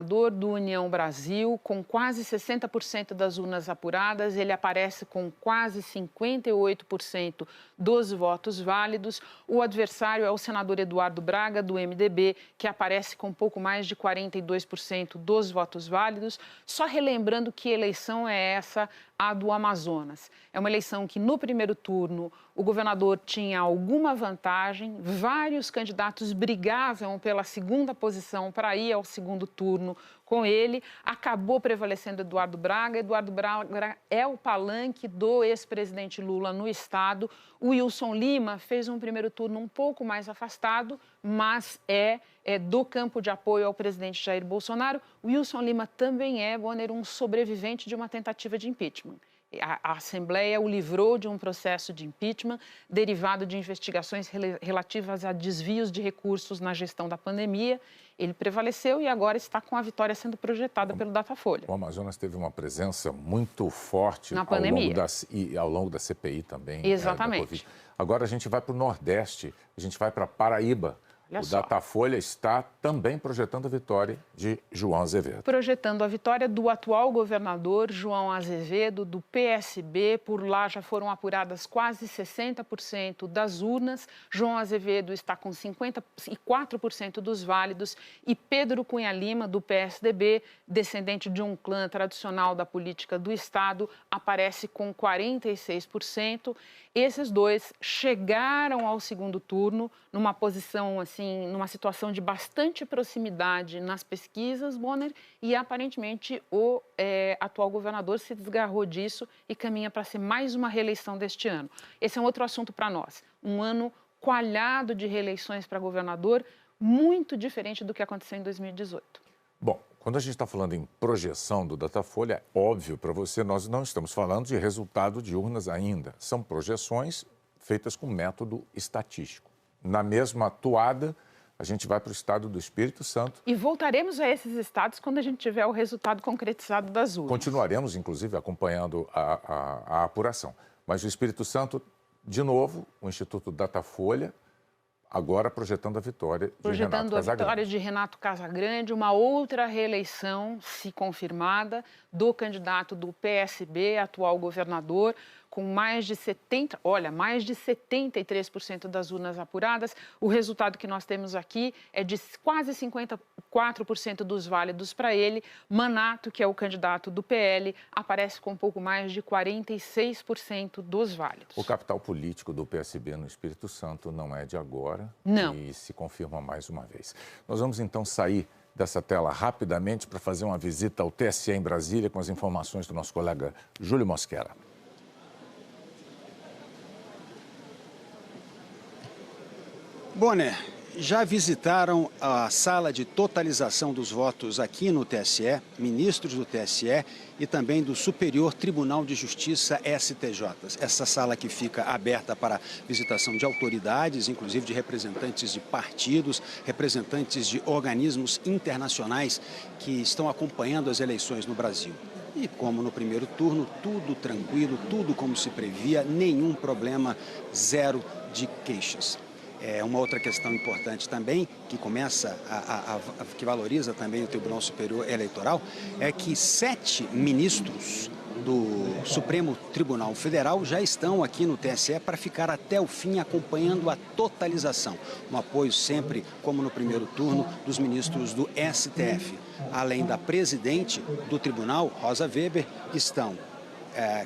governador do União Brasil, com quase 60% das urnas apuradas. Ele aparece com quase 58% dos votos válidos. O adversário é o senador Eduardo Braga, do MDB, que aparece com pouco mais de 42% dos votos válidos. Só relembrando que eleição é essa, a do Amazonas. É uma eleição que, no primeiro turno, o governador tinha alguma vantagem, vários candidatos brigavam pela segunda posição para ir ao segundo turno com ele, acabou prevalecendo Eduardo Braga. Eduardo Braga é o palanque do ex-presidente Lula no estado. O Wilson Lima fez um primeiro turno um pouco mais afastado, mas é do campo de apoio ao presidente Jair Bolsonaro. O Wilson Lima também é, Bonner, um sobrevivente de uma tentativa de impeachment. A Assembleia o livrou de um processo de impeachment derivado de investigações relativas a desvios de recursos na gestão da pandemia. Ele prevaleceu e agora está com a vitória sendo projetada pelo Datafolha. O Amazonas teve uma presença muito forte na pandemia. Ao longo da CPI também. Exatamente. Agora a gente vai para o Nordeste, a gente vai para Paraíba. O Datafolha está também projetando a vitória de João Azevedo. Projetando a vitória do atual governador João Azevedo, do PSB. Por lá já foram apuradas quase 60% das urnas. João Azevedo está com 54% dos válidos. E Pedro Cunha Lima, do PSDB, descendente de um clã tradicional da política do Estado, aparece com 46%. Esses dois chegaram ao segundo turno numa posição, assim, numa situação de bastante proximidade nas pesquisas, Bonner, e aparentemente o atual governador se desgarrou disso e caminha para ser mais uma reeleição deste ano. Esse é um outro assunto para nós. Um ano coalhado de reeleições para governador, muito diferente do que aconteceu em 2018. Bom, quando a gente está falando em projeção do Datafolha, é óbvio para você, nós não estamos falando de resultado de urnas ainda. São projeções feitas com método estatístico. Na mesma toada, a gente vai para o estado do Espírito Santo. E voltaremos a esses estados quando a gente tiver o resultado concretizado das urnas. Continuaremos, inclusive, acompanhando a apuração. Mas o Espírito Santo, de novo, o Instituto Datafolha, agora projetando a vitória de Renato Casagrande. Projetando a vitória de Renato Casagrande, uma outra reeleição, se confirmada, do candidato do PSB, atual governador, com mais de 73% das urnas apuradas. O resultado que nós temos aqui é de quase 54% dos válidos para ele. Manato, que é o candidato do PL, aparece com um pouco mais de 46% dos válidos. O capital político do PSB no Espírito Santo não é de agora. Não. E se confirma mais uma vez. Nós vamos então sair dessa tela rapidamente para fazer uma visita ao TSE em Brasília com as informações do nosso colega Júlio Mosquera. Bonner, já visitaram a sala de totalização dos votos aqui no TSE, ministros do TSE e também do Superior Tribunal de Justiça, STJ. Essa sala que fica aberta para visitação de autoridades, inclusive de representantes de partidos, representantes de organismos internacionais que estão acompanhando as eleições no Brasil. E como no primeiro turno, tudo tranquilo, tudo como se previa, nenhum problema, zero de queixas. Uma outra questão importante também, que que valoriza também o Tribunal Superior Eleitoral, é que 7 ministros do Supremo Tribunal Federal já estão aqui no TSE para ficar até o fim acompanhando a totalização. Um apoio sempre, como no primeiro turno, dos ministros do STF. Além da presidente do tribunal, Rosa Weber, estão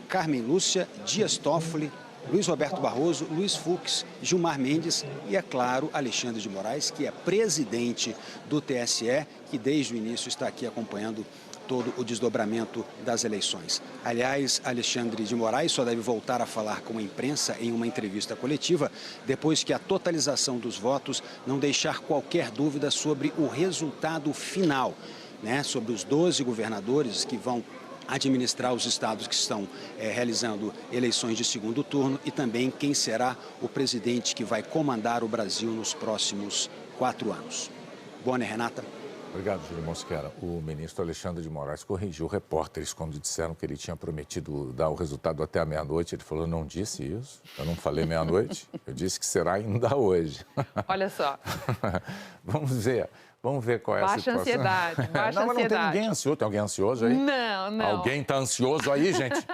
Carmen Lúcia, Dias Toffoli, Luiz Roberto Barroso, Luiz Fux, Gilmar Mendes e, é claro, Alexandre de Moraes, que é presidente do TSE, que desde o início está aqui acompanhando todo o desdobramento das eleições. Aliás, Alexandre de Moraes só deve voltar a falar com a imprensa em uma entrevista coletiva depois que a totalização dos votos não deixar qualquer dúvida sobre o resultado final, sobre os 12 governadores que vão administrar os estados que estão realizando eleições de segundo turno e também quem será o presidente que vai comandar o Brasil nos próximos 4 anos. Bonner, Renata. Obrigado, Júlio Mosquera. O ministro Alexandre de Moraes corrigiu repórteres quando disseram que ele tinha prometido dar o resultado até a meia-noite. Ele falou, não disse isso, eu não falei meia-noite, eu disse que será ainda hoje. Olha só. Vamos ver Vamos ver qual é a situação. Baixa ansiedade, baixa não, mas não tem ansiedade. ninguém ansioso. Tem alguém ansioso aí? Não. Alguém está ansioso aí, gente?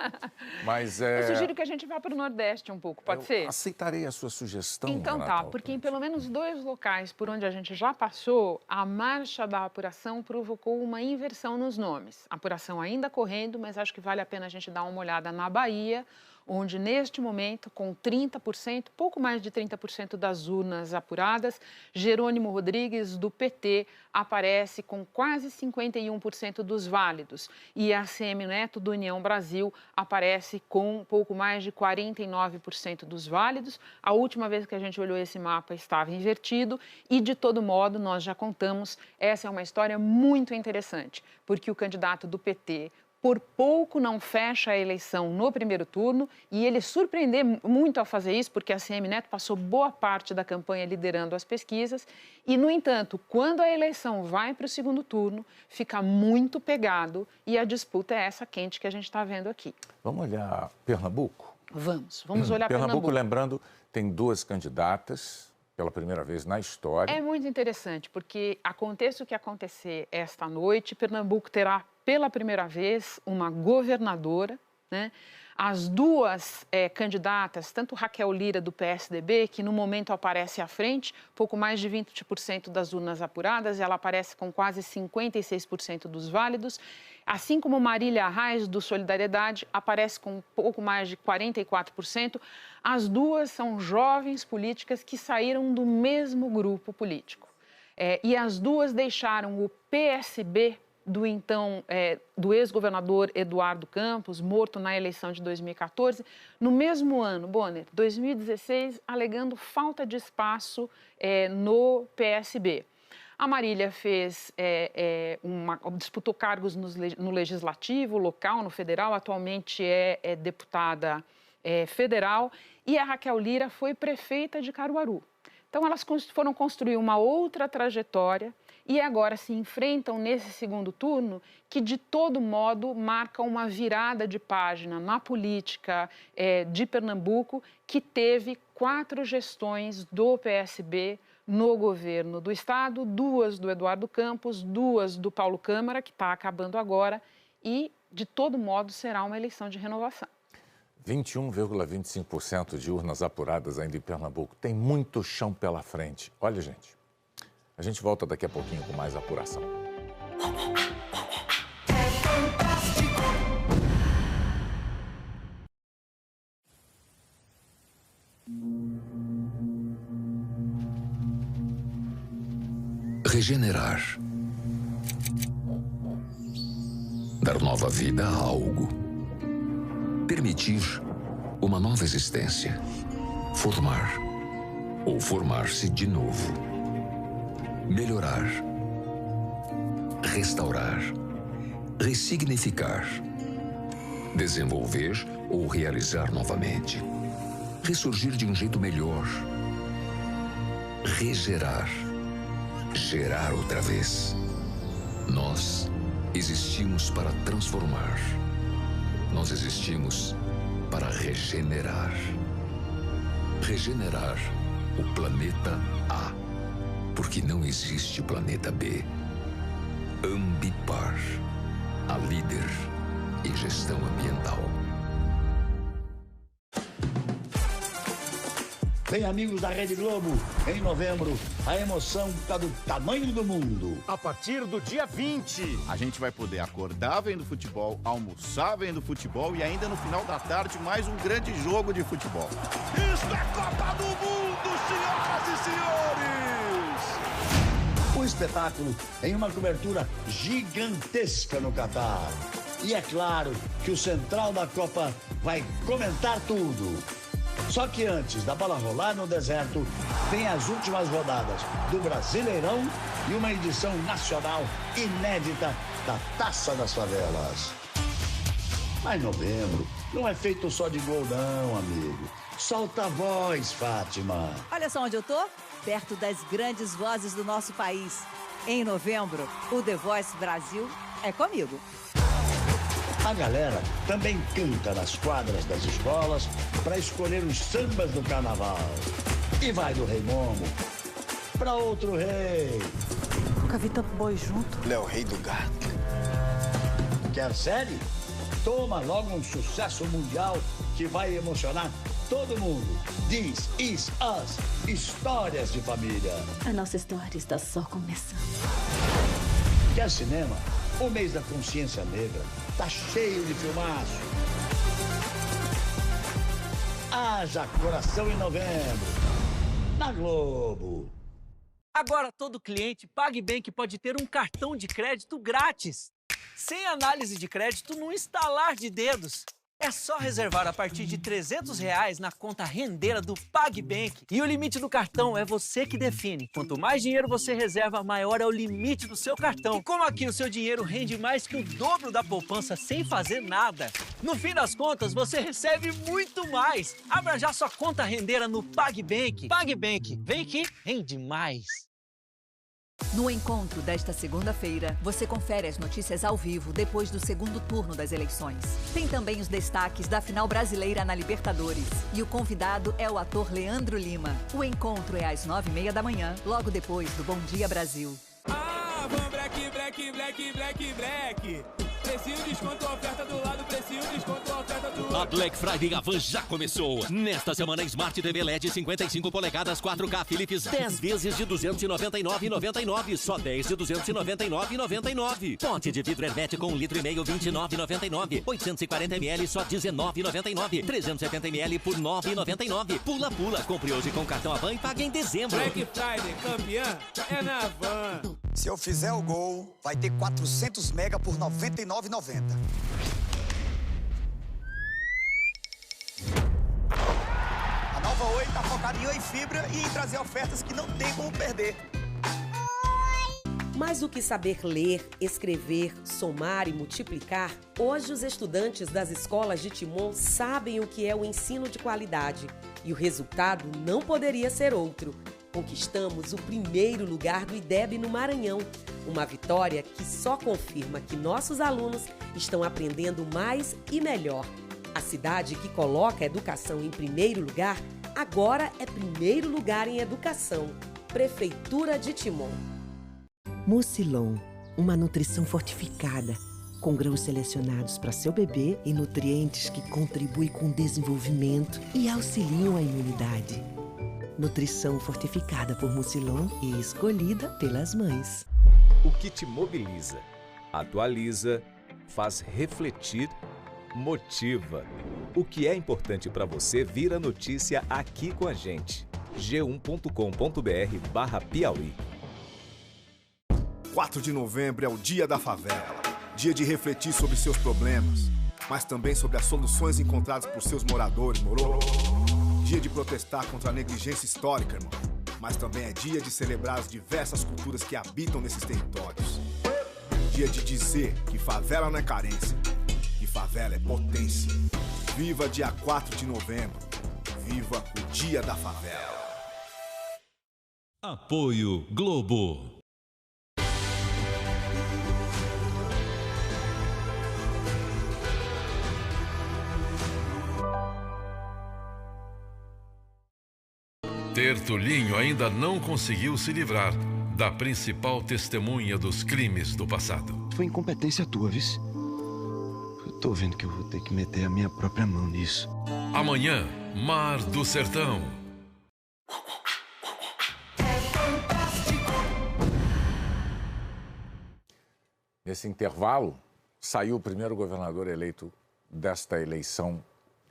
Mas Eu sugiro que a gente vá para o Nordeste um pouco, pode ser? Aceitarei a sua sugestão, Então Renata tá, porque em pelo menos 2 locais por onde a gente já passou, a marcha da apuração provocou uma inversão nos nomes. A apuração ainda correndo, mas acho que vale a pena a gente dar uma olhada na Bahia, onde neste momento, com 30%, pouco mais de 30% das urnas apuradas, Jerônimo Rodrigues, do PT, aparece com quase 51% dos válidos. E ACM Neto, do União Brasil, aparece com pouco mais de 49% dos válidos. A última vez que a gente olhou esse mapa estava invertido e, de todo modo, nós já contamos, essa é uma história muito interessante, porque o candidato do PT, por pouco não fecha a eleição no primeiro turno e ele surpreendeu muito ao fazer isso, porque a ACM Neto passou boa parte da campanha liderando as pesquisas e, no entanto, quando a eleição vai para o segundo turno, fica muito pegado e a disputa é essa quente que a gente está vendo aqui. Vamos olhar Pernambuco? Vamos olhar Pernambuco, lembrando, tem 2 candidatas pela primeira vez na história. É muito interessante, porque aconteça o que acontecer esta noite, Pernambuco terá pela primeira vez uma governadora, né? As 2 candidatas, tanto Raquel Lira, do PSDB, que no momento aparece à frente, pouco mais de 20% das urnas apuradas, ela aparece com quase 56% dos válidos, assim como Marília Arraes, do Solidariedade, aparece com pouco mais de 44%. As 2 são jovens políticas que saíram do mesmo grupo político. E as 2 deixaram o PSB do ex-governador Eduardo Campos, morto na eleição de 2014, no mesmo ano, Bonner, 2016, alegando falta de espaço no PSB. A Marília disputou cargos no legislativo local, no federal, atualmente é deputada federal, e a Raquel Lira foi prefeita de Caruaru. Então, elas foram construir uma outra trajetória e agora se enfrentam nesse segundo turno que, de todo modo, marca uma virada de página na política de Pernambuco, que teve 4 gestões do PSB no governo do estado, 2 do Eduardo Campos, 2 do Paulo Câmara, que está acabando agora, e, de todo modo, será uma eleição de renovação. 21,25% de urnas apuradas ainda em Pernambuco. Tem muito chão pela frente. Olha, gente, a gente volta daqui a pouquinho com mais apuração. Regenerar. Dar nova vida a algo. Permitir uma nova existência. Formar ou formar-se de novo. Melhorar. Restaurar. Ressignificar. Desenvolver ou realizar novamente. Ressurgir de um jeito melhor. Regerar. Gerar outra vez. Nós existimos para transformar. Nós existimos para regenerar. Regenerar o planeta A, porque não existe planeta B. Ambipar, a líder em gestão ambiental. Bem, amigos da Rede Globo, em novembro, a emoção está do tamanho do mundo. A partir do dia 20, a gente vai poder acordar vendo futebol, almoçar vendo futebol e ainda no final da tarde mais um grande jogo de futebol. Isso é Copa do Mundo, senhoras e senhores! O espetáculo em uma cobertura gigantesca no Catar. E é claro que o Central da Copa vai comentar tudo. Só que antes da bola rolar no deserto, tem as últimas rodadas do Brasileirão e uma edição nacional inédita da Taça das Favelas. Mas novembro não é feito só de gol não, amigo. Solta a voz, Fátima. Olha só onde eu tô, perto das grandes vozes do nosso país. Em novembro, o The Voice Brasil é comigo. A galera também canta nas quadras das escolas para escolher os sambas do carnaval. E vai do Rei Momo para outro rei. Nunca vi tanto boi junto. Ele é o rei do gado. Quer série? Toma logo um sucesso mundial que vai emocionar todo mundo. This Is Us. Histórias de família. A nossa história está só começando. Quer cinema? O mês da consciência negra tá cheio de filmaço. Haja coração em novembro. Na Globo. Agora todo cliente PagBank pode ter um cartão de crédito grátis. Sem análise de crédito no estalar de dedos. É só reservar a partir de R$300 na conta rendeira do PagBank. E o limite do cartão é você que define. Quanto mais dinheiro você reserva, maior é o limite do seu cartão. E como aqui o seu dinheiro rende mais que o dobro da poupança sem fazer nada, no fim das contas, você recebe muito mais. Abra já sua conta rendeira no PagBank. PagBank, vem que rende mais. No encontro desta segunda-feira, você confere as notícias ao vivo depois do segundo turno das eleições. Tem também os destaques da final brasileira na Libertadores. E o convidado é o ator Leandro Lima. O encontro é às 9h30 da manhã, logo depois do Bom Dia Brasil. Ah, vamos black, black, black, black, black. Precinho, desconto, oferta do lado, precinho, desconto, oferta do outro. A Black Friday Avan já começou. Nesta semana, Smart TV LED 55 polegadas 4K Philips 10 vezes de R$ 299,99. Só 10 de R$ 299,99. Pote de vidro hermético 1,5 litro, R$ 29,99. 840 ml só R$ 19,99. 370 ml por R$ 9,99. Pula, pula. Compre hoje com cartão Avan e pague em dezembro. Black Friday, campeã, é na Avan. Se eu fizer o gol, vai ter 400 mega por R$ 99,90. A nova Oi tá focada em Oi Fibra e em trazer ofertas que não tem como perder. Mais do que saber ler, escrever, somar e multiplicar, hoje os estudantes das escolas de Timon sabem o que é o ensino de qualidade. E o resultado não poderia ser outro. Conquistamos o primeiro lugar do IDEB no Maranhão. Uma vitória que só confirma que nossos alunos estão aprendendo mais e melhor. A cidade que coloca a educação em primeiro lugar, agora é primeiro lugar em educação. Prefeitura de Timon. Mucilon, uma nutrição fortificada, com grãos selecionados para seu bebê e nutrientes que contribuem com o desenvolvimento e auxiliam a imunidade. Nutrição fortificada por Mucilon e escolhida pelas mães. O que te mobiliza, atualiza, faz refletir, motiva. O que é importante para você vira notícia aqui com a gente. g1.com.br/Piauí. 4 de novembro é o Dia da Favela. Dia de refletir sobre seus problemas, mas também sobre as soluções encontradas por seus moradores, moro? Dia de protestar contra a negligência histórica, irmão. Mas também é dia de celebrar as diversas culturas que habitam nesses territórios. Dia de dizer que favela não é carência, que favela é potência. Viva dia 4 de novembro. Viva o Dia da Favela. Apoio Globo. Tertulinho ainda não conseguiu se livrar da principal testemunha dos crimes do passado. Foi incompetência tua, viu? Eu tô vendo que eu vou ter que meter a minha própria mão nisso. Amanhã, Mar do Sertão. Nesse intervalo, saiu o primeiro governador eleito desta eleição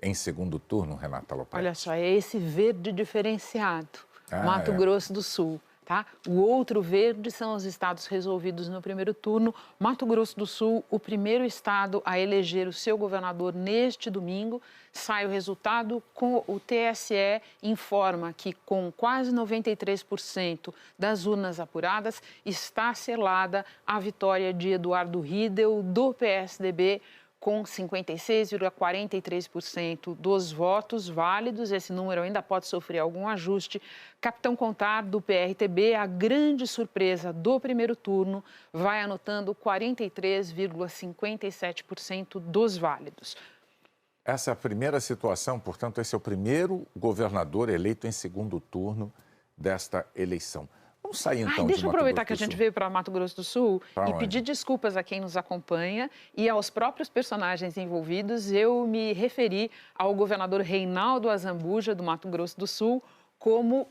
em segundo turno, Renata Lopes. Olha só, é esse verde diferenciado, Mato Grosso do Sul. Tá? O outro verde são os estados resolvidos no primeiro turno. Mato Grosso do Sul, o primeiro estado a eleger o seu governador neste domingo. Sai o resultado, com o TSE informa que com quase 93% das urnas apuradas, está selada a vitória de Eduardo Riedel, do PSDB, com 56,43% dos votos válidos. Esse número ainda pode sofrer algum ajuste. Capitão Contar, do PRTB, a grande surpresa do primeiro turno, vai anotando 43,57% dos válidos. Essa é a primeira situação, portanto, esse é o primeiro governador eleito em segundo turno desta eleição. Vamos sair, então, deixa eu aproveitar que a Grosso do gente Sul. veio para Mato Grosso do Sul Pra e onde? pedir desculpas a quem nos acompanha e aos próprios personagens envolvidos. Eu me referi ao governador Reinaldo Azambuja, do Mato Grosso do Sul, como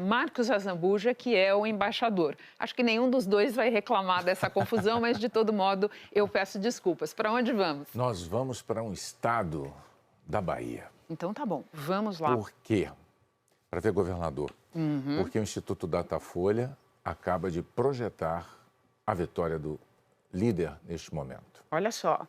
Marcos Azambuja, que é o embaixador. Acho que nenhum dos dois vai reclamar dessa confusão, mas, de todo modo, eu peço desculpas. Para onde vamos? Nós vamos para um estado da Bahia. Então, tá bom. Vamos lá. Por quê? Para ver governador. Porque o Instituto Datafolha acaba de projetar a vitória do líder neste momento. Olha só,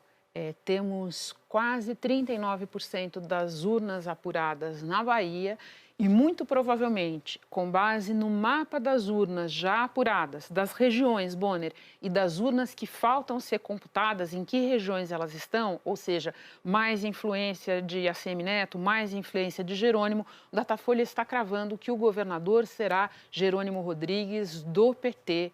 temos quase 39% das urnas apuradas na Bahia e, muito provavelmente, com base no mapa das urnas já apuradas, das regiões, Bonner, e das urnas que faltam ser computadas, em que regiões elas estão, ou seja, mais influência de ACM Neto, mais influência de Jerônimo, o Datafolha está cravando que o governador será Jerônimo Rodrigues, do PT,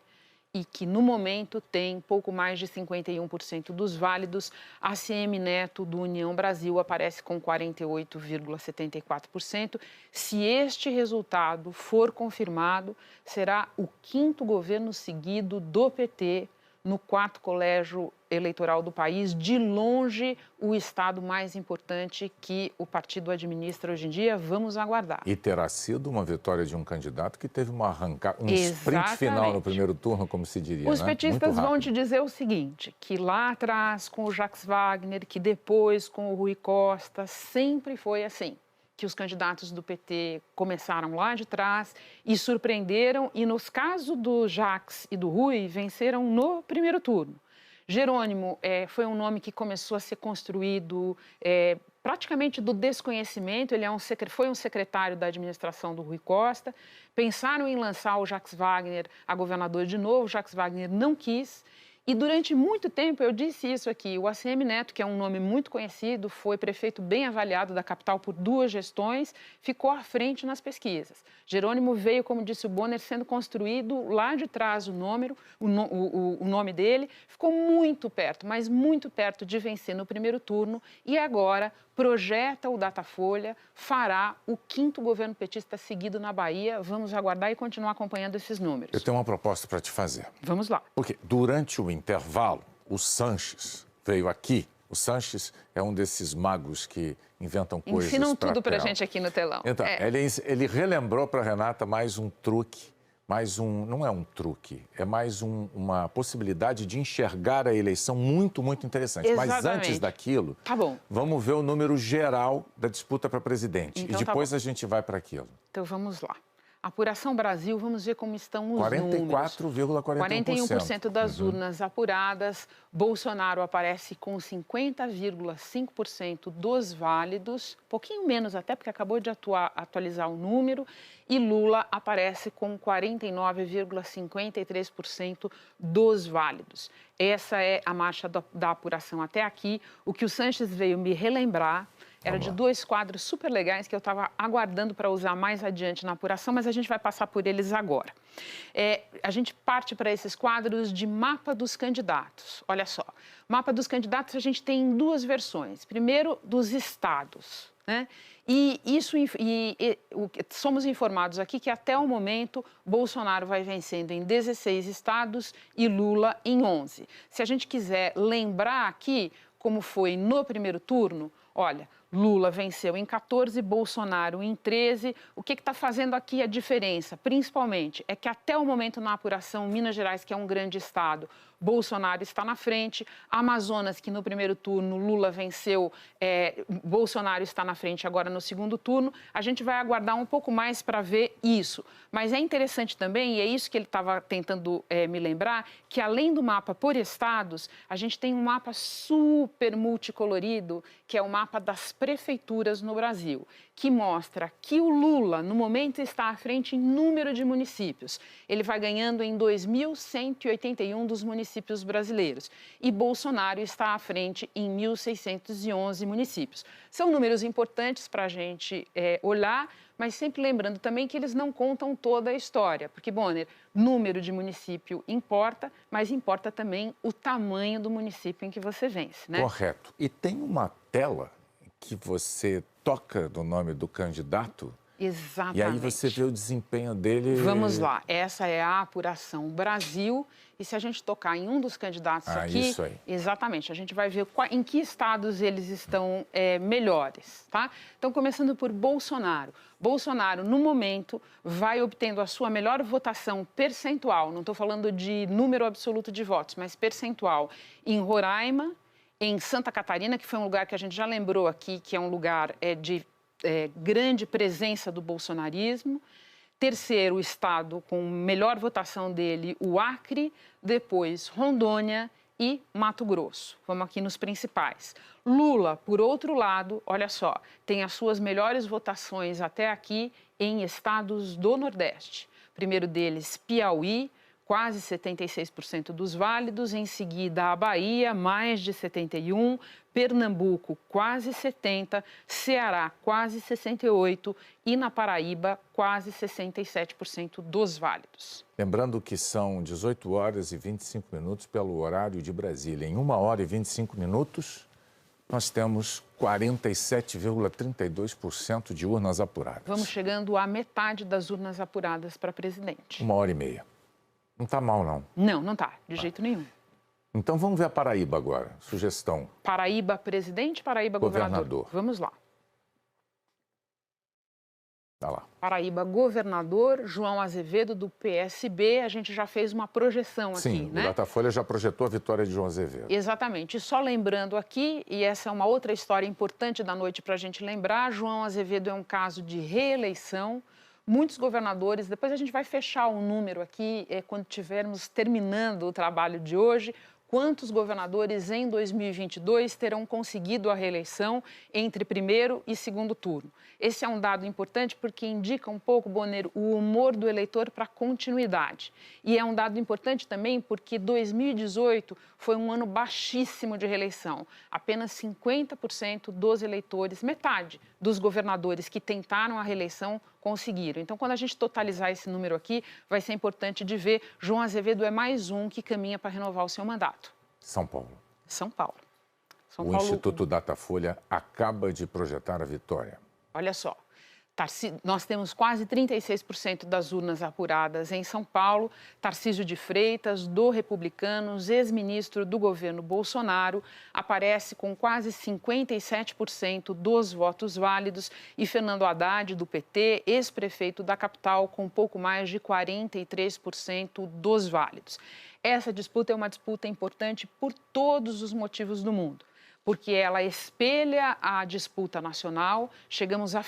e que, no momento, tem pouco mais de 51% dos válidos. ACM Neto, do União Brasil, aparece com 48,74%. Se este resultado for confirmado, será o 5º governo seguido do PT no 4º colégio eleitoral do país, de longe o estado mais importante que o partido administra hoje em dia. Vamos aguardar. E terá sido uma vitória de um candidato que teve uma arrancada, sprint final no primeiro turno, como se diria. Os petistas vão te dizer o seguinte, que lá atrás com o Jacques Wagner, que depois com o Rui Costa, sempre foi assim, que os candidatos do PT começaram lá de trás e surpreenderam, e nos casos do Jacques e do Rui, venceram no primeiro turno. Jerônimo foi um nome que começou a ser construído praticamente do desconhecimento. Ele foi um secretário da administração do Rui Costa. Pensaram em lançar o Jacques Wagner a governador de novo. O Jacques Wagner não quis. E durante muito tempo, eu disse isso aqui, o ACM Neto, que é um nome muito conhecido, foi prefeito bem avaliado da capital por 2 gestões, ficou à frente nas pesquisas. Jerônimo veio, como disse o Bonner, sendo construído lá de trás o nome dele, ficou muito perto, mas muito perto de vencer no primeiro turno e agora projeta o Datafolha, fará o 5º governo petista seguido na Bahia. Vamos aguardar e continuar acompanhando esses números. Eu tenho uma proposta para te fazer. Vamos lá. Porque durante o intervalo, o Sanches veio aqui. O Sanches é um desses magos que inventam coisas. Ensinam tudo para a gente aqui no telão. Então, ele relembrou para a Renata mais um truque, não é um truque, é mais uma possibilidade de enxergar a eleição muito, muito interessante. Exatamente. Mas antes daquilo, vamos ver o número geral da disputa para presidente. Então, e depois a gente vai para aquilo. Então, vamos lá. Apuração Brasil, vamos ver como estão os 44,41%. 41% das urnas apuradas. Bolsonaro aparece com 50,5% dos válidos, pouquinho menos até, porque acabou de atualizar o número. E Lula aparece com 49,53% dos válidos. Essa é a marcha da apuração até aqui. O que o Sanches veio me relembrar era de 2 quadros super legais que eu estava aguardando para usar mais adiante na apuração, mas a gente vai passar por eles agora. A gente parte para esses quadros de mapa dos candidatos. Olha só, mapa dos candidatos a gente tem em 2 versões. Primeiro, dos estados, né? Somos informados aqui que até o momento Bolsonaro vai vencendo em 16 estados e Lula em 11. Se a gente quiser lembrar aqui como foi no primeiro turno, olha, Lula venceu em 14, Bolsonaro em 13. O que está fazendo aqui a diferença, principalmente, é que até o momento na apuração, Minas Gerais, que é um grande estado, Bolsonaro está na frente. Amazonas, que no primeiro turno Lula venceu, Bolsonaro está na frente agora no segundo turno. A gente vai aguardar um pouco mais para ver isso. Mas é interessante também, e é isso que ele estava tentando me lembrar, que além do mapa por estados, a gente tem um mapa super multicolorido, que é o mapa das prefeituras no Brasil, que mostra que o Lula, no momento, está à frente em número de municípios. Ele vai ganhando em 2.181 dos municípios brasileiros. E Bolsonaro está à frente em 1.611 municípios. São números importantes para a gente olhar, mas sempre lembrando também que eles não contam toda a história. Porque, Bonner, número de município importa, mas importa também o tamanho do município em que você vence, né? Correto. E tem uma tela que você toca no nome do candidato Exatamente. E aí você vê o desempenho dele... Vamos lá, essa é a apuração Brasil. E se a gente tocar em um dos candidatos aqui... Isso aí. Exatamente, a gente vai ver em que estados eles estão melhores, tá? Então, começando por Bolsonaro. Bolsonaro, no momento, vai obtendo a sua melhor votação percentual, não estou falando de número absoluto de votos, mas percentual, em Roraima, em Santa Catarina, que foi um lugar que a gente já lembrou aqui, que é um lugar de grande presença do bolsonarismo. Terceiro estado com melhor votação dele, o Acre, depois Rondônia e Mato Grosso. Vamos aqui nos principais. Lula, por outro lado, olha só, tem as suas melhores votações até aqui em estados do Nordeste. Primeiro deles, Piauí, quase 76% dos válidos, em seguida a Bahia, mais de 71%, Pernambuco, quase 70%, Ceará, quase 68% e na Paraíba, quase 67% dos válidos. Lembrando que são 18 horas e 25 minutos pelo horário de Brasília. Em 1 hora e 25 minutos, nós temos 47,32% de urnas apuradas. Vamos chegando à metade das urnas apuradas para presidente. 1 hora e meia. Não está mal, não. Não está, de jeito nenhum. Então, vamos ver a Paraíba agora. Sugestão. Paraíba presidente, Paraíba governador. Vamos lá. Tá lá. Paraíba governador, João Azevedo, do PSB. A gente já fez uma projeção aqui, Sim, né? o Datafolha já projetou a vitória de João Azevedo. Exatamente. E só lembrando aqui, e essa é uma outra história importante da noite para a gente lembrar, João Azevedo é um caso de reeleição. Muitos governadores, depois a gente vai fechar o número aqui, quando estivermos terminando o trabalho de hoje, quantos governadores em 2022 terão conseguido a reeleição entre primeiro e segundo turno. Esse é um dado importante porque indica um pouco, Bonner, o humor do eleitor para continuidade. E é um dado importante também porque 2018 foi um ano baixíssimo de reeleição. Apenas 50% dos eleitores, metade dos governadores que tentaram a reeleição conseguiram. Então, quando a gente totalizar esse número aqui, vai ser importante de ver, João Azevedo é mais um que caminha para renovar o seu mandato. São Paulo. São Paulo. O Instituto Datafolha acaba de projetar a vitória. Olha só, nós temos quase 36% das urnas apuradas em São Paulo. Tarcísio de Freitas, do Republicanos, ex-ministro do governo Bolsonaro, aparece com quase 57% dos votos válidos. E Fernando Haddad, do PT, ex-prefeito da capital, com pouco mais de 43% dos válidos. Essa disputa é uma disputa importante por todos os motivos do mundo. Porque ela espelha a disputa nacional. Chegamos à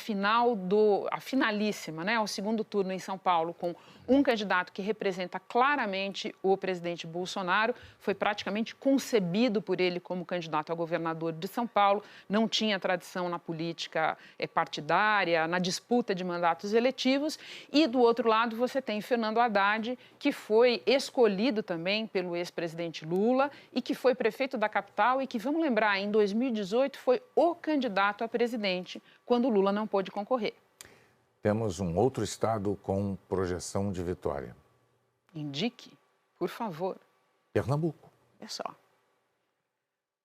finalíssima, né, ao segundo turno em São Paulo, com um candidato que representa claramente o presidente Bolsonaro, foi praticamente concebido por ele como candidato a governador de São Paulo, não tinha tradição na política partidária, na disputa de mandatos eletivos, e do outro lado você tem Fernando Haddad, que foi escolhido também pelo ex-presidente Lula e que foi prefeito da capital e que, vamos lembrar, em 2018 foi o candidato a presidente quando Lula não pôde concorrer. Temos um outro estado com projeção de vitória. Indique, por favor. Pernambuco. É só.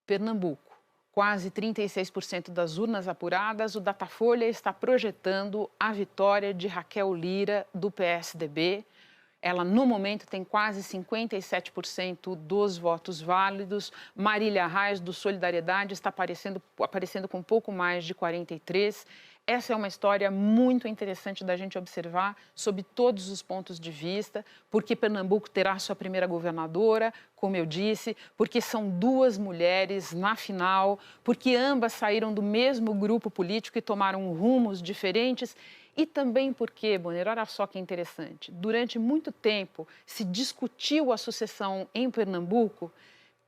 Pernambuco. Quase 36% das urnas apuradas, o Datafolha está projetando a vitória de Raquel Lira, do PSDB. Ela, no momento, tem quase 57% dos votos válidos. Marília Reis, do Solidariedade, está aparecendo com um pouco mais de 43%. Essa é uma história muito interessante da gente observar sob todos os pontos de vista, porque Pernambuco terá sua primeira governadora, como eu disse, porque são duas mulheres na final, porque ambas saíram do mesmo grupo político e tomaram rumos diferentes. E também porque, Bonner, olha só que interessante, durante muito tempo se discutiu a sucessão em Pernambuco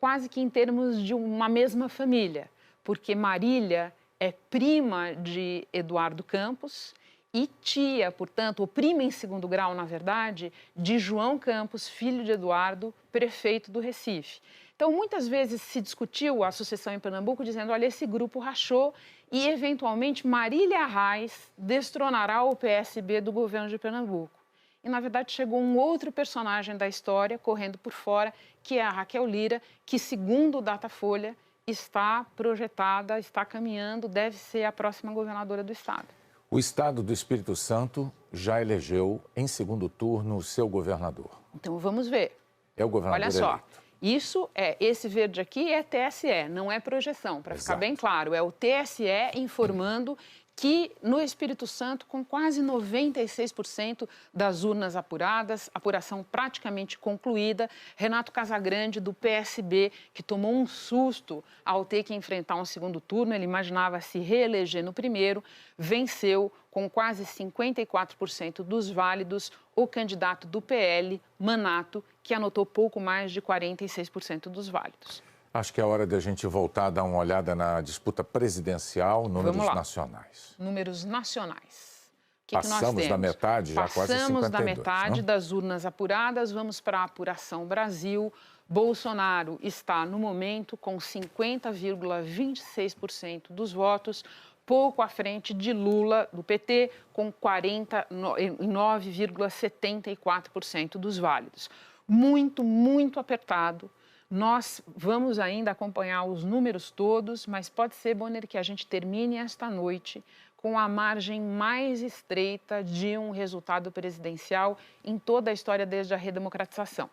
quase que em termos de uma mesma família, porque Marília é prima de Eduardo Campos e tia, portanto, ou prima em segundo grau, na verdade, de João Campos, filho de Eduardo, prefeito do Recife. Então, muitas vezes se discutiu a sucessão em Pernambuco dizendo, olha, esse grupo rachou e, eventualmente, Marília Reis destronará o PSB do governo de Pernambuco. E, na verdade, chegou um outro personagem da história correndo por fora, que é a Raquel Lira, que, segundo o Datafolha, está projetada, está caminhando, deve ser a próxima governadora do estado. O estado do Espírito Santo já elegeu em segundo turno o seu governador. Então vamos ver. É o governador Olha só, eleito. esse verde aqui é TSE, não é projeção, para ficar bem claro. É o TSE informando que no Espírito Santo, com quase 96% das urnas apuradas, apuração praticamente concluída, Renato Casagrande, do PSB, que tomou um susto ao ter que enfrentar um segundo turno, ele imaginava se reeleger no primeiro, venceu com quase 54% dos válidos o candidato do PL, Manato, que anotou pouco mais de 46% dos válidos. Acho que é hora de a gente voltar a dar uma olhada na disputa presidencial, números nacionais. Números nacionais. O que Passamos nós temos? da metade, já quase 52. Passamos da metade das urnas apuradas, vamos para a apuração Brasil. Bolsonaro está, no momento, com 50,26% dos votos, pouco à frente de Lula, do PT, com 49,74% dos válidos. Muito, muito apertado. Nós vamos ainda acompanhar os números todos, mas pode ser, Bonner, que a gente termine esta noite com a margem mais estreita de um resultado presidencial em toda a história desde a redemocratização.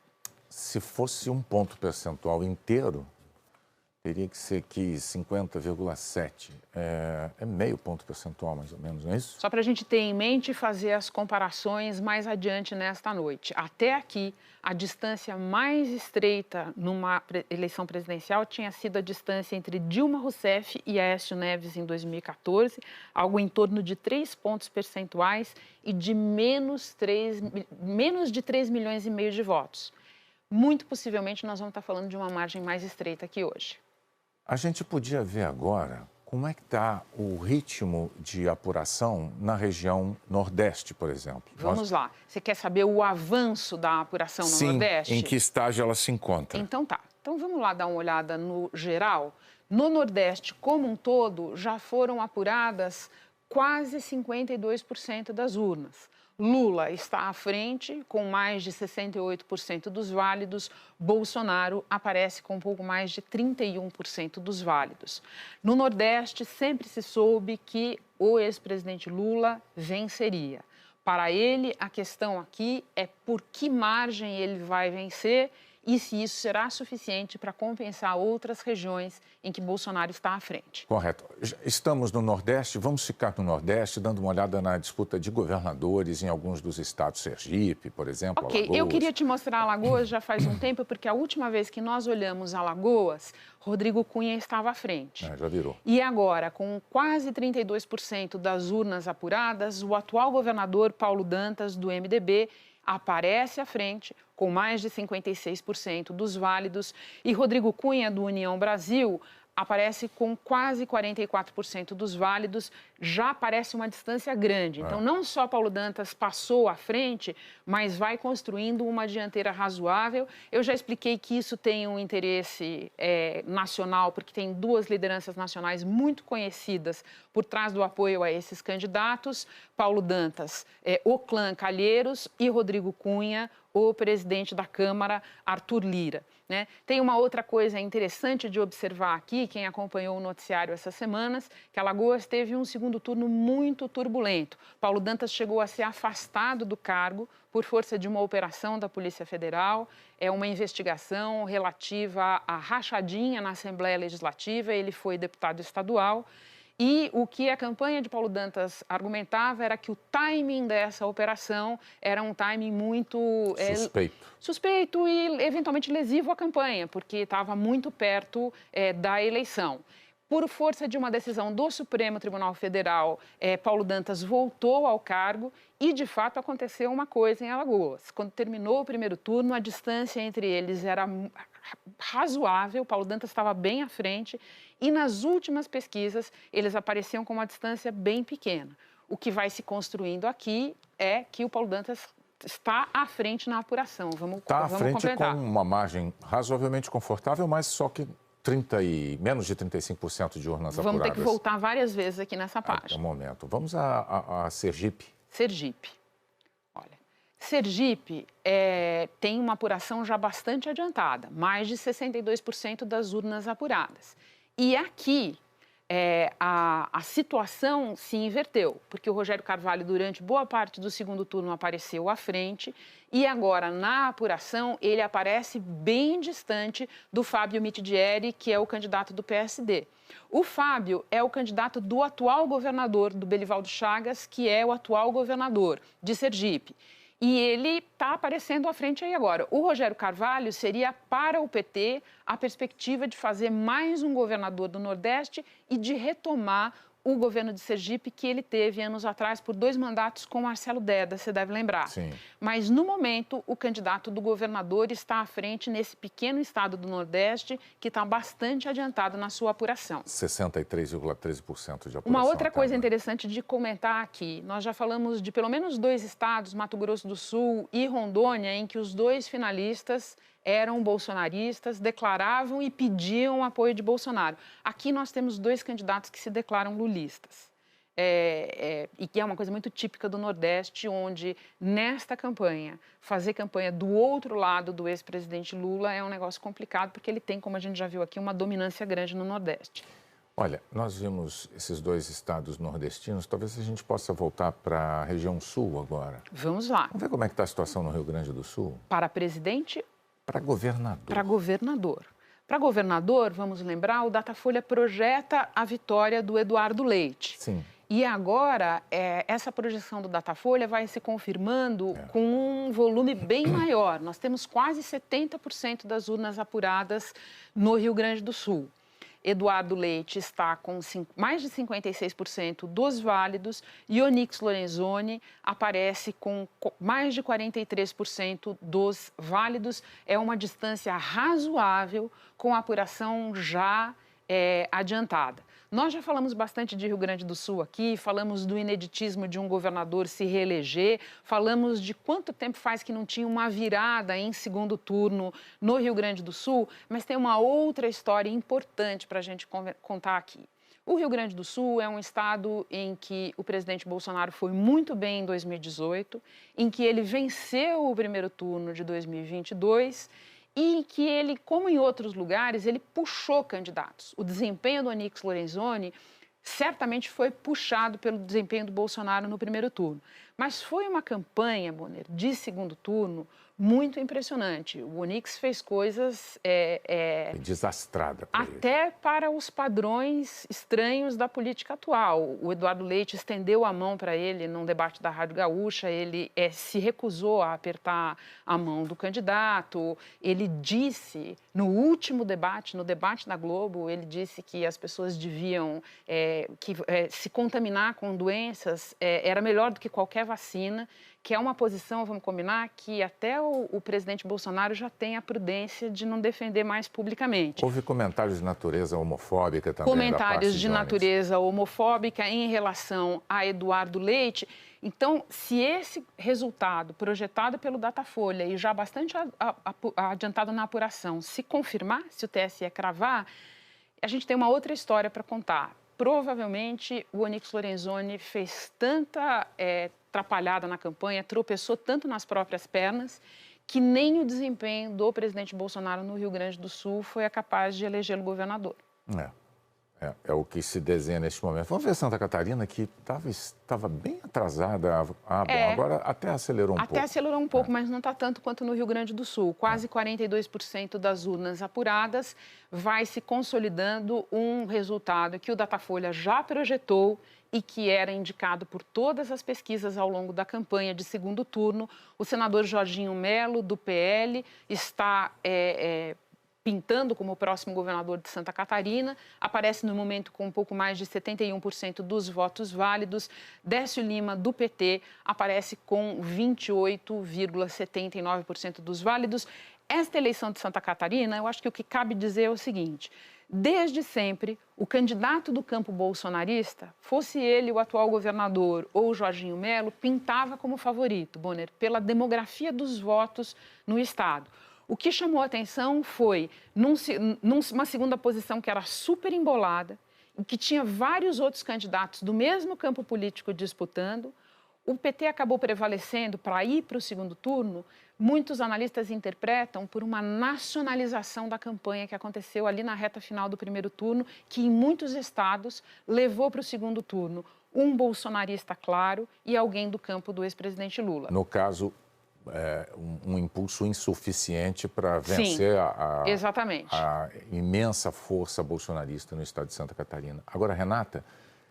Se fosse um ponto percentual inteiro, teria que ser aqui 50,7. É meio ponto percentual, mais ou menos, não é isso? Só para a gente ter em mente e fazer as comparações mais adiante nesta noite. Até aqui, a distância mais estreita numa eleição presidencial tinha sido a distância entre Dilma Rousseff e Aécio Neves em 2014, algo em torno de 3 pontos percentuais e de menos de 3 milhões e meio de votos. Muito possivelmente nós vamos estar falando de uma margem mais estreita aqui hoje. A gente podia ver agora como é que está o ritmo de apuração na região Nordeste, por exemplo. Vamos lá. Você quer saber o avanço da apuração no Nordeste? Sim, em que estágio ela se encontra. Então tá. Então vamos lá dar uma olhada no geral. No Nordeste, como um todo, já foram apuradas quase 52% das urnas. Lula está à frente, com mais de 68% dos válidos. Bolsonaro aparece com um pouco mais de 31% dos válidos. No Nordeste, sempre se soube que o ex-presidente Lula venceria. Para ele, a questão aqui é por que margem ele vai vencer e se isso será suficiente para compensar outras regiões em que Bolsonaro está à frente. Correto. Estamos no Nordeste, vamos ficar no Nordeste, dando uma olhada na disputa de governadores em alguns dos estados, Sergipe, por exemplo, Alagoas. Eu queria te mostrar Alagoas já faz um tempo, porque a última vez que nós olhamos Alagoas, Rodrigo Cunha estava à frente. Já virou. E agora, com quase 32% das urnas apuradas, o atual governador Paulo Dantas, do MDB, aparece à frente, com mais de 56% dos válidos, e Rodrigo Cunha, do União Brasil, aparece com quase 44% dos válidos, já parece uma distância grande. Então, não só Paulo Dantas passou à frente, mas vai construindo uma dianteira razoável. Eu já expliquei que isso tem um interesse nacional, porque tem duas lideranças nacionais muito conhecidas por trás do apoio a esses candidatos. Paulo Dantas, o clã Calheiros, e Rodrigo Cunha, o presidente da Câmara, Arthur Lira. Né? Tem uma outra coisa interessante de observar aqui, quem acompanhou o noticiário essas semanas, que Alagoas teve um segundo turno muito turbulento. Paulo Dantas chegou a ser afastado do cargo por força de uma operação da Polícia Federal, é uma investigação relativa à rachadinha na Assembleia Legislativa, ele foi deputado estadual. E o que a campanha de Paulo Dantas argumentava era que o timing dessa operação era um timing muito suspeito e eventualmente lesivo à campanha, porque estava muito perto da eleição. Por força de uma decisão do Supremo Tribunal Federal, Paulo Dantas voltou ao cargo e, de fato, aconteceu uma coisa em Alagoas. Quando terminou o primeiro turno, a distância entre eles era razoável, Paulo Dantas estava bem à frente e, nas últimas pesquisas, eles apareciam com uma distância bem pequena. O que vai se construindo aqui é que o Paulo Dantas está à frente na apuração. Vamos completar. Com uma margem razoavelmente confortável, mas só que menos de 35% de urnas apuradas. Vamos ter que voltar várias vezes aqui nessa página. Até o momento. Vamos a Sergipe. Sergipe. Olha, Sergipe tem uma apuração já bastante adiantada, mais de 62% das urnas apuradas. E aqui a situação se inverteu, porque o Rogério Carvalho, durante boa parte do segundo turno, apareceu à frente e agora, na apuração, ele aparece bem distante do Fábio Mitidieri, que é o candidato do PSD. O Fábio é o candidato do atual governador, do Belivaldo Chagas, que é o atual governador de Sergipe. E ele está aparecendo à frente aí agora. O Rogério Carvalho seria, para o PT, a perspectiva de fazer mais um governador do Nordeste e de retomar o governo de Sergipe que ele teve anos atrás por 2 mandatos com Marcelo Deda, você deve lembrar. Sim. Mas, no momento, o candidato do governador está à frente nesse pequeno estado do Nordeste que está bastante adiantado na sua apuração. 63,13% de apuração. Uma outra coisa interessante de comentar aqui, nós já falamos de pelo menos 2 estados, Mato Grosso do Sul e Rondônia, em que os 2 finalistas eram bolsonaristas, declaravam e pediam apoio de Bolsonaro. Aqui nós temos 2 candidatos que se declaram lulistas. E que é uma coisa muito típica do Nordeste, onde, nesta campanha, fazer campanha do outro lado do ex-presidente Lula é um negócio complicado, porque ele tem, como a gente já viu aqui, uma dominância grande no Nordeste. Olha, nós vimos esses 2 estados nordestinos, talvez a gente possa voltar para a região sul agora. Vamos lá. Vamos ver como é que está a situação no Rio Grande do Sul? Para presidente? Para governador. Para governador. Para governador, vamos lembrar, o Datafolha projeta a vitória do Eduardo Leite. Sim. E agora, essa projeção do Datafolha vai se confirmando com um volume bem maior. Nós temos quase 70% das urnas apuradas no Rio Grande do Sul. Eduardo Leite está com mais de 56% dos válidos e Onyx Lorenzoni aparece com mais de 43% dos válidos. É uma distância razoável com a apuração já adiantada. Nós já falamos bastante de Rio Grande do Sul aqui, falamos do ineditismo de um governador se reeleger, falamos de quanto tempo faz que não tinha uma virada em segundo turno no Rio Grande do Sul, mas tem uma outra história importante para a gente contar aqui. O Rio Grande do Sul é um estado em que o presidente Bolsonaro foi muito bem em 2018, em que ele venceu o primeiro turno de 2022 e que ele, como em outros lugares, ele puxou candidatos. O desempenho do Onyx Lorenzoni certamente foi puxado pelo desempenho do Bolsonaro no primeiro turno. Mas foi uma campanha, Bonner, de segundo turno muito impressionante. O Onyx fez coisas... desastrada. Até para os padrões estranhos da política atual. O Eduardo Leite estendeu a mão para ele num debate da Rádio Gaúcha, ele se recusou a apertar a mão do candidato, ele disse, no último debate, no debate da Globo, ele disse que as pessoas deviam se contaminar com doenças, era melhor do que qualquer vacina, que é uma posição, vamos combinar, que até o presidente Bolsonaro já tem a prudência de não defender mais publicamente. Houve comentários de natureza homofóbica também. Comentários de natureza homofóbica em relação a Eduardo Leite. Então, se esse resultado projetado pelo Datafolha e já bastante adiantado na apuração se confirmar, se o TSE cravar, a gente tem uma outra história para contar. Provavelmente, o Onyx Lorenzoni fez tanta atrapalhada na campanha, tropeçou tanto nas próprias pernas, que nem o desempenho do presidente Bolsonaro no Rio Grande do Sul foi capaz de elegê-lo governador. É o que se desenha neste momento. Vamos ver Santa Catarina, que estava bem atrasada. Agora até acelerou um pouco. Até acelerou um pouco, mas não está tanto quanto no Rio Grande do Sul. Quase 42% das urnas apuradas vai se consolidando um resultado que o Datafolha já projetou e que era indicado por todas as pesquisas ao longo da campanha de segundo turno. O senador Jorginho Melo, do PL, está pintando como o próximo governador de Santa Catarina, aparece no momento com um pouco mais de 71% dos votos válidos. Décio Lima, do PT, aparece com 28,79% dos válidos. Esta eleição de Santa Catarina, eu acho que o que cabe dizer é o seguinte: desde sempre, o candidato do campo bolsonarista, fosse ele o atual governador ou o Jorginho Melo, pintava como favorito, Bonner, pela demografia dos votos no estado. O que chamou a atenção foi, numa segunda posição que era super embolada, e que tinha vários outros candidatos do mesmo campo político disputando, O PT acabou prevalecendo para ir para o segundo turno. Muitos analistas interpretam por uma nacionalização da campanha que aconteceu ali na reta final do primeiro turno, que em muitos estados levou para o segundo turno um bolsonarista claro e alguém do campo do ex-presidente Lula. No caso, um impulso insuficiente para vencer exatamente. A imensa força bolsonarista no estado de Santa Catarina. Agora, Renata,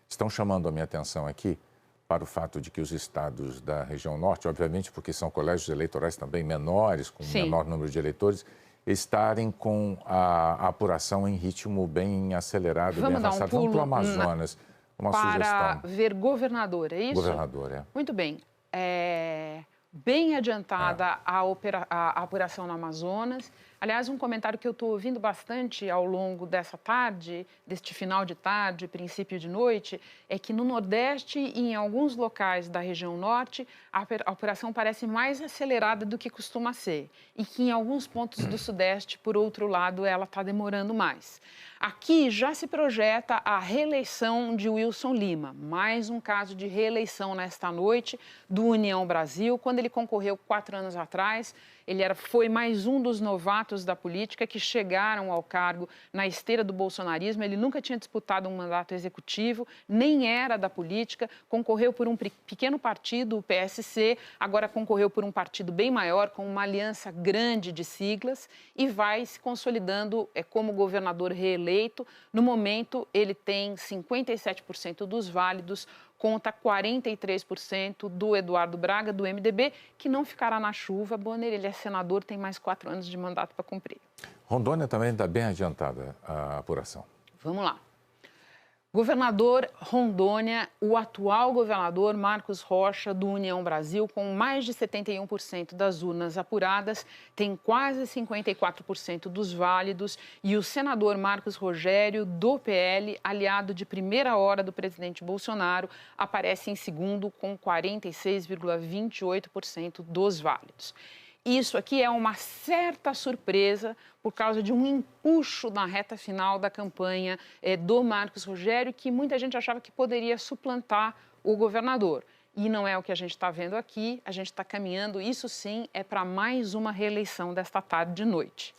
estão chamando a minha atenção aqui para o fato de que os estados da região norte, obviamente porque são colégios eleitorais também menores, com menor número de eleitores, estarem com a apuração em ritmo bem acelerado, bem avançado. Vamos para o Amazonas. Uma para sugestão. Ver governador, é isso? Governador, é. Muito bem. Bem adiantada a apuração no Amazonas. Aliás, um comentário que eu estou ouvindo bastante ao longo dessa tarde, deste final de tarde, princípio de noite, é que no Nordeste e em alguns locais da região Norte, a operação parece mais acelerada do que costuma ser. E que em alguns pontos do Sudeste, por outro lado, ela está demorando mais. Aqui já se projeta a reeleição de Wilson Lima, mais um caso de reeleição nesta noite do União Brasil. Quando ele concorreu 4 anos atrás, ele foi mais um dos novatos da política que chegaram ao cargo na esteira do bolsonarismo. Ele nunca tinha disputado um mandato executivo, nem era da política, concorreu por um pequeno partido, o PSC, agora concorreu por um partido bem maior, com uma aliança grande de siglas, e vai se consolidando como governador reeleito. No momento, ele tem 57% dos válidos, conta 43% do Eduardo Braga, do MDB, que não ficará na chuva. Bonner, ele é senador, tem mais 4 anos de mandato para cumprir. Rondônia também está bem adiantada a apuração. Vamos lá. Governador Rondônia, o atual governador Marcos Rocha, do União Brasil, com mais de 71% das urnas apuradas, tem quase 54% dos válidos, e o senador Marcos Rogério, do PL, aliado de primeira hora do presidente Bolsonaro, aparece em segundo com 46,28% dos válidos. Isso aqui é uma certa surpresa por causa de um empuxo na reta final da campanha do Marcos Rogério, que muita gente achava que poderia suplantar o governador. E não é o que a gente está vendo aqui, a gente está caminhando, isso sim, é para mais uma reeleição desta tarde e noite.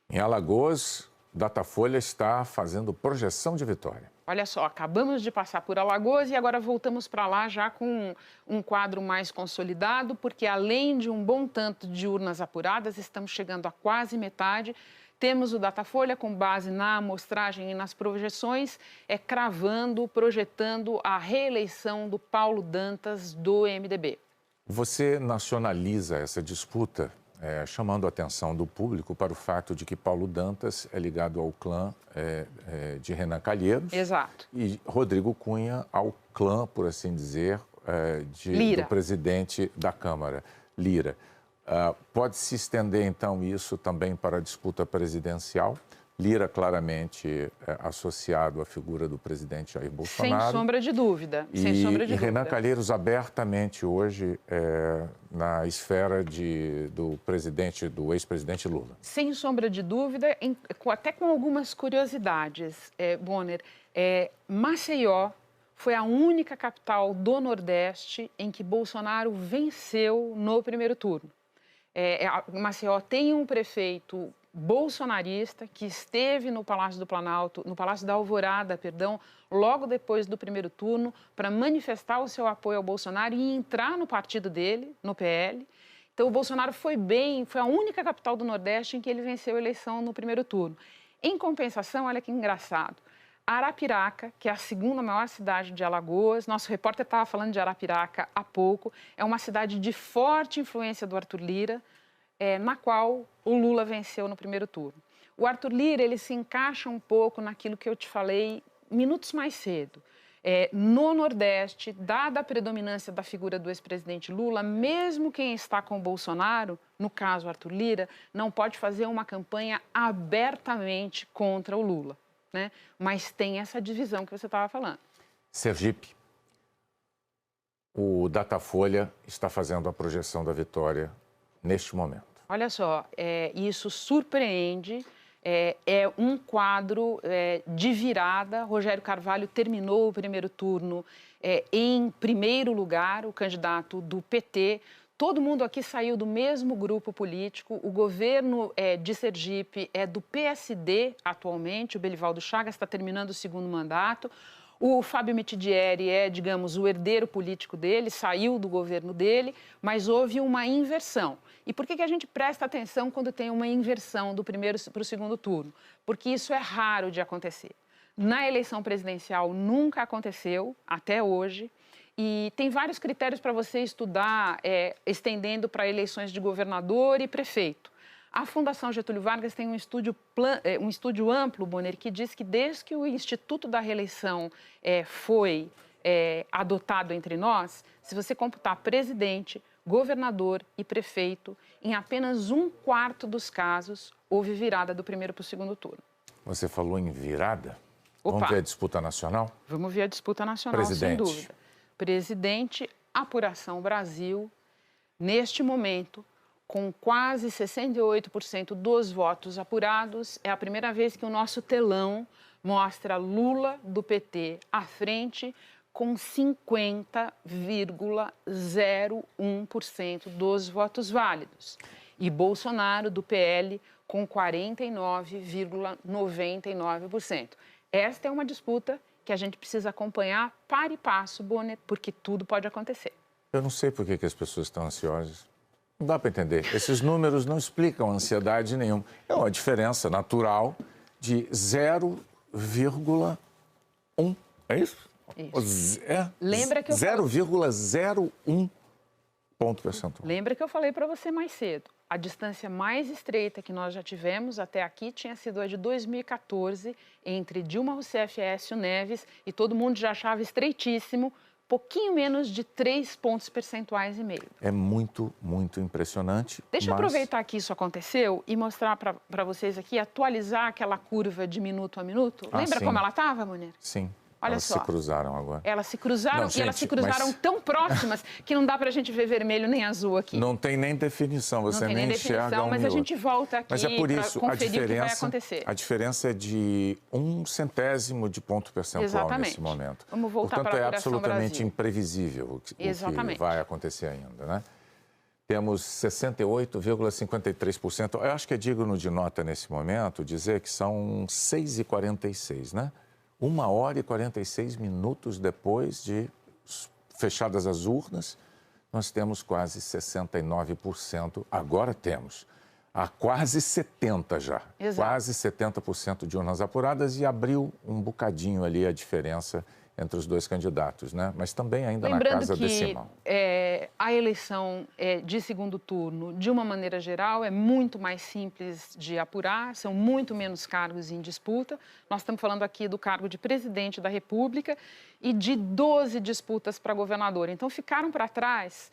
Em Alagoas, Datafolha está fazendo projeção de vitória. Olha só, acabamos de passar por Alagoas e agora voltamos para lá já com um quadro mais consolidado, porque além de um bom tanto de urnas apuradas, estamos chegando a quase metade. Temos o Datafolha com base na amostragem e nas projeções, projetando a reeleição do Paulo Dantas do MDB. Você nacionaliza essa disputa, chamando a atenção do público para o fato de que Paulo Dantas é ligado ao clã de Renan Calheiros. Exato. E Rodrigo Cunha ao clã, por assim dizer, do presidente da Câmara, Lira. Pode-se estender, então, isso também para a disputa presidencial? Lira claramente associado à figura do presidente Jair Bolsonaro. Sem sombra de dúvida. Sem sombra de dúvida. Renan Calheiros abertamente hoje na esfera do ex-presidente Lula. Sem sombra de dúvida, até com algumas curiosidades, Bonner. Maceió foi a única capital do Nordeste em que Bolsonaro venceu no primeiro turno. Maceió tem um prefeito bolsonarista que esteve no Palácio do Planalto, no Palácio da Alvorada, perdão, logo depois do primeiro turno, para manifestar o seu apoio ao Bolsonaro e entrar no partido dele, no PL. Então, o Bolsonaro foi a única capital do Nordeste em que ele venceu a eleição no primeiro turno. Em compensação, olha que engraçado, Arapiraca, que é a segunda maior cidade de Alagoas, nosso repórter estava falando de Arapiraca há pouco, é uma cidade de forte influência do Arthur Lira, na qual o Lula venceu no primeiro turno. O Arthur Lira, ele se encaixa um pouco naquilo que eu te falei minutos mais cedo. No Nordeste, dada a predominância da figura do ex-presidente Lula, mesmo quem está com o Bolsonaro, no caso Arthur Lira, não pode fazer uma campanha abertamente contra o Lula, né? Mas tem essa divisão que você estava falando. Sergipe, o Datafolha está fazendo a projeção da vitória neste momento. Olha só, isso surpreende. é um quadro de virada. Rogério Carvalho terminou o primeiro turno em primeiro lugar, o candidato do PT. Todo mundo aqui saiu do mesmo grupo político. O governo de Sergipe é do PSD atualmente. O Belivaldo Chagas está terminando o segundo mandato. O Fábio Mitidieri é, digamos, o herdeiro político dele, saiu do governo dele, mas houve uma inversão. E por que a gente presta atenção quando tem uma inversão do primeiro para o segundo turno? Porque isso é raro de acontecer. Na eleição presidencial nunca aconteceu, até hoje, e tem vários critérios para você estudar, estendendo para eleições de governador e prefeito. A Fundação Getúlio Vargas tem um estúdio amplo, Bonner, que diz que desde que o Instituto da Reeleição foi adotado entre nós, se você computar presidente, governador e prefeito, em apenas 1/4 dos casos, houve virada do primeiro para o segundo turno. Você falou em virada? Opa. Vamos ver a disputa nacional? Vamos ver a disputa nacional, sem dúvida. Presidente, apuração Brasil, neste momento, com quase 68% dos votos apurados, é a primeira vez que o nosso telão mostra Lula, do PT, à frente, com 50,01% dos votos válidos. E Bolsonaro, do PL, com 49,99%. Esta é uma disputa que a gente precisa acompanhar para e passo, Bonner, porque tudo pode acontecer. Eu não sei por que as pessoas estão ansiosas. Não dá para entender. Esses números não explicam ansiedade nenhuma. É uma diferença natural de 0,1. É isso? Isso. Lembra que eu 0,01 ponto percentual. Lembra que eu falei para você mais cedo. A distância mais estreita que nós já tivemos até aqui tinha sido a de 2014, entre Dilma Rousseff e Aécio Neves, e todo mundo já achava estreitíssimo, pouquinho menos de 3 pontos percentuais e meio. É muito, muito impressionante. Deixa eu aproveitar que isso aconteceu e mostrar para vocês aqui, atualizar aquela curva de minuto a minuto. Lembra como ela estava, Bonner? Sim. Olha elas só. se cruzaram agora. Elas se cruzaram elas se cruzaram tão próximas que não dá para a gente ver vermelho nem azul aqui. Não tem nem definição, você nem enxerga definição, mas a gente volta aqui para conferir o que vai acontecer. A diferença é de 1/100º de ponto percentual nesse momento. Vamos voltar para a apuração Brasil. Portanto, é absolutamente imprevisível o que vai acontecer ainda, né? Temos 68,53%. Eu acho que é digno de nota nesse momento dizer que são 6h46, né? 1h46 depois de fechadas as urnas, nós temos quase 69%. Agora temos há quase 70% já. Exato. Quase 70% de urnas apuradas e abriu um bocadinho ali a diferença entre os dois candidatos, né? Mas também ainda na casa decimal. A eleição de segundo turno, de uma maneira geral, é muito mais simples de apurar, são muito menos cargos em disputa. Nós estamos falando aqui do cargo de presidente da República e de 12 disputas para governador. Então, ficaram para trás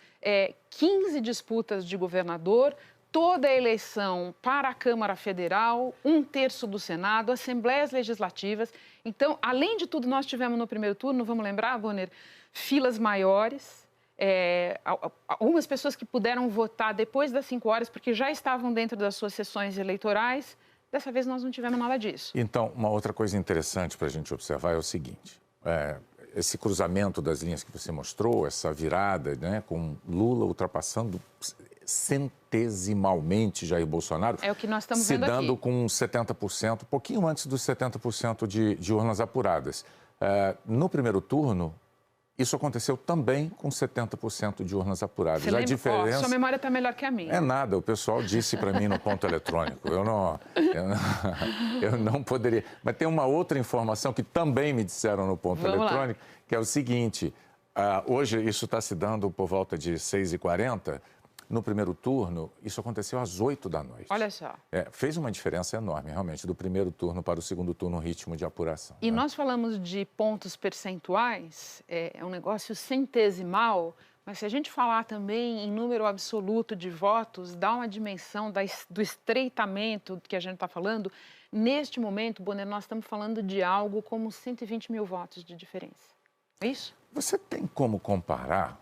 15 disputas de governador, toda a eleição para a Câmara Federal, 1/3 do Senado, assembleias legislativas. Então, além de tudo, nós tivemos no primeiro turno, vamos lembrar, Bonner, filas maiores, algumas pessoas que puderam votar depois das 5 horas, porque já estavam dentro das suas sessões eleitorais. Dessa vez, nós não tivemos nada disso. Então, uma outra coisa interessante para a gente observar é o seguinte, esse cruzamento das linhas que você mostrou, essa virada, né, com Lula ultrapassando centesimalmente Jair Bolsonaro, é o que nós estamos vendo se dando aqui. Com 70%, pouquinho antes dos 70% de urnas apuradas. No primeiro turno, isso aconteceu também com 70% de urnas apuradas. Você lembra? Sua memória está melhor que a minha. É nada, o pessoal disse para mim no ponto eletrônico. Eu não poderia. Mas tem uma outra informação que também me disseram no ponto eletrônico, que é o seguinte, hoje isso está se dando por volta de 6h40, no primeiro turno, isso aconteceu às 8 da noite. Olha só. Fez uma diferença enorme, realmente, do primeiro turno para o segundo turno, o ritmo de apuração. E nós falamos de pontos percentuais, é um negócio centesimal, mas se a gente falar também em número absoluto de votos, dá uma dimensão do estreitamento que a gente está falando. Neste momento, Bonner, nós estamos falando de algo como 120 mil votos de diferença. É isso? Você tem como comparar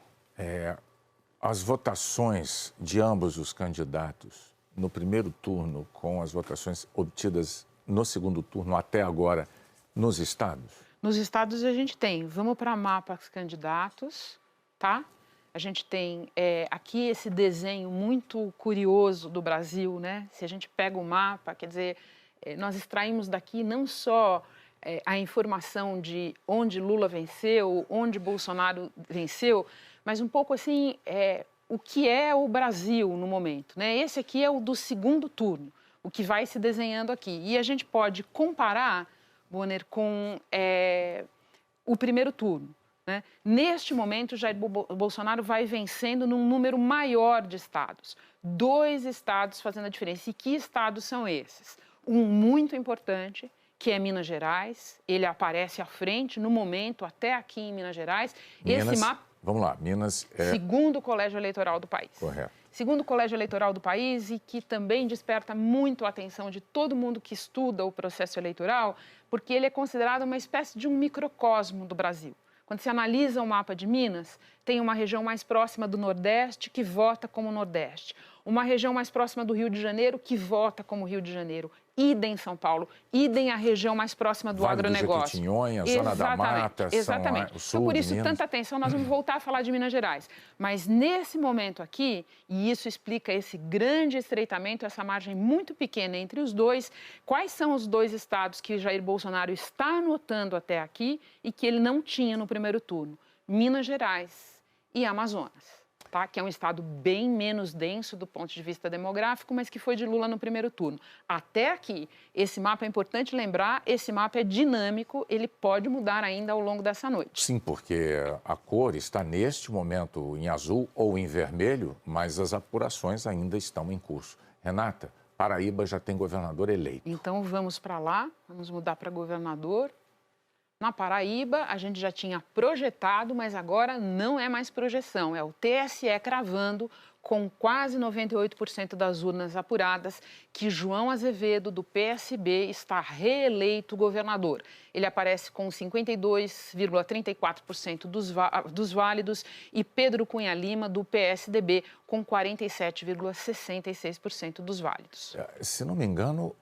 as votações de ambos os candidatos no primeiro turno com as votações obtidas no segundo turno até agora nos estados? Nos estados a gente tem, vamos para mapas candidatos, tá? A gente tem aqui esse desenho muito curioso do Brasil, né? Se a gente pega o mapa, quer dizer, nós extraímos daqui não só a informação de onde Lula venceu, onde Bolsonaro venceu, mas um pouco assim, o que é o Brasil no momento, né? Esse aqui é o do segundo turno, o que vai se desenhando aqui. E a gente pode comparar, Bonner, com o primeiro turno, né? Neste momento, Jair Bolsonaro vai vencendo num número maior de estados. 2 estados fazendo a diferença. E que estados são esses? Um muito importante, que é Minas Gerais. Ele aparece à frente no momento, até aqui em Minas Gerais. Esse mapa... Vamos lá, Minas é... Segundo colégio eleitoral do país. Correto. Segundo colégio eleitoral do país e que também desperta muito a atenção de todo mundo que estuda o processo eleitoral, porque ele é considerado uma espécie de um microcosmo do Brasil. Quando se analisa o mapa de Minas, tem uma região mais próxima do Nordeste que vota como Nordeste. Uma região mais próxima do Rio de Janeiro que vota como Rio de Janeiro. Idem São Paulo, idem a região mais próxima do Vale agronegócio. Do Jequitinhonha, Zona da Mata, exatamente. o sul Então, por isso, de Minas. tanta atenção, nós vamos voltar a falar de Minas Gerais. Mas nesse momento aqui, e isso explica esse grande estreitamento, essa margem muito pequena entre os dois, quais são os 2 estados que Jair Bolsonaro está anotando até aqui e que ele não tinha no primeiro turno? Minas Gerais e Amazonas. Tá? Que é um estado bem menos denso do ponto de vista demográfico, mas que foi de Lula no primeiro turno. Até aqui, esse mapa é importante lembrar, esse mapa é dinâmico, ele pode mudar ainda ao longo dessa noite. Sim, porque a cor está neste momento em azul ou em vermelho, mas as apurações ainda estão em curso. Renata, Paraíba já tem governador eleito. Então vamos para lá, vamos mudar para governador. Na Paraíba, a gente já tinha projetado, mas agora não é mais projeção. É o TSE cravando, com quase 98% das urnas apuradas, que João Azevedo, do PSB, está reeleito governador. Ele aparece com 52,34% dos válidos e Pedro Cunha Lima, do PSDB, com 47,66% dos válidos. Se não me engano,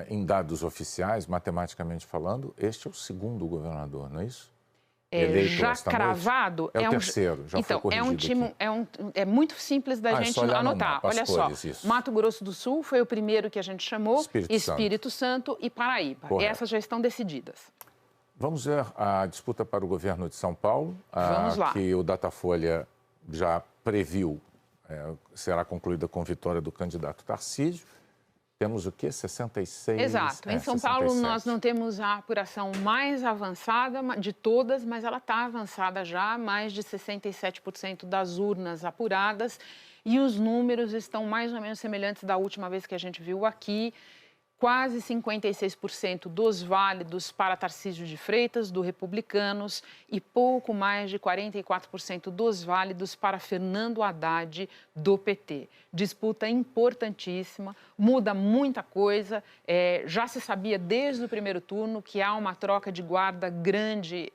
em dados oficiais, matematicamente falando, este é o segundo governador, não é isso? Já cravado... É o terceiro, já foi corrigido é muito simples da gente anotar. Olha só, Mato Grosso do Sul foi o primeiro que a gente chamou, Espírito Santo e Paraíba. Correto. Essas já estão decididas. Vamos ver a disputa para o governo de São Paulo. Vamos lá. Que o Datafolha já previu, será concluída com vitória do candidato Tarcísio. Temos o quê? 66? Exato. Em São Paulo, nós não temos a apuração mais avançada de todas, mas ela está avançada já, mais de 67% das urnas apuradas. E os números estão mais ou menos semelhantes da última vez que a gente viu aqui. Quase 56% dos válidos para Tarcísio de Freitas, do Republicanos, e pouco mais de 44% dos válidos para Fernando Haddad, do PT. Disputa importantíssima, muda muita coisa. Já se sabia desde o primeiro turno que há uma troca de guarda grande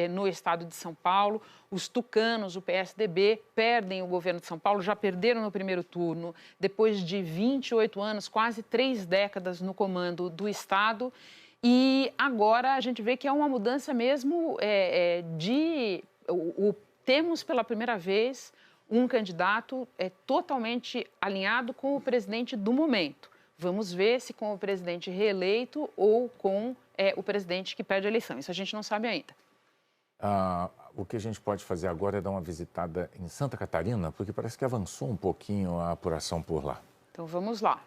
no estado de São Paulo. Os tucanos, o PSDB, perdem o governo de São Paulo, já perderam no primeiro turno, depois de 28 anos, quase 3 décadas no comando do Estado. E agora a gente vê que é uma mudança mesmo temos pela primeira vez um candidato totalmente alinhado com o presidente do momento. Vamos ver se com o presidente reeleito ou com o presidente que perde a eleição. Isso a gente não sabe ainda. O que a gente pode fazer agora é dar uma visitada em Santa Catarina, porque parece que avançou um pouquinho a apuração por lá. Então vamos lá.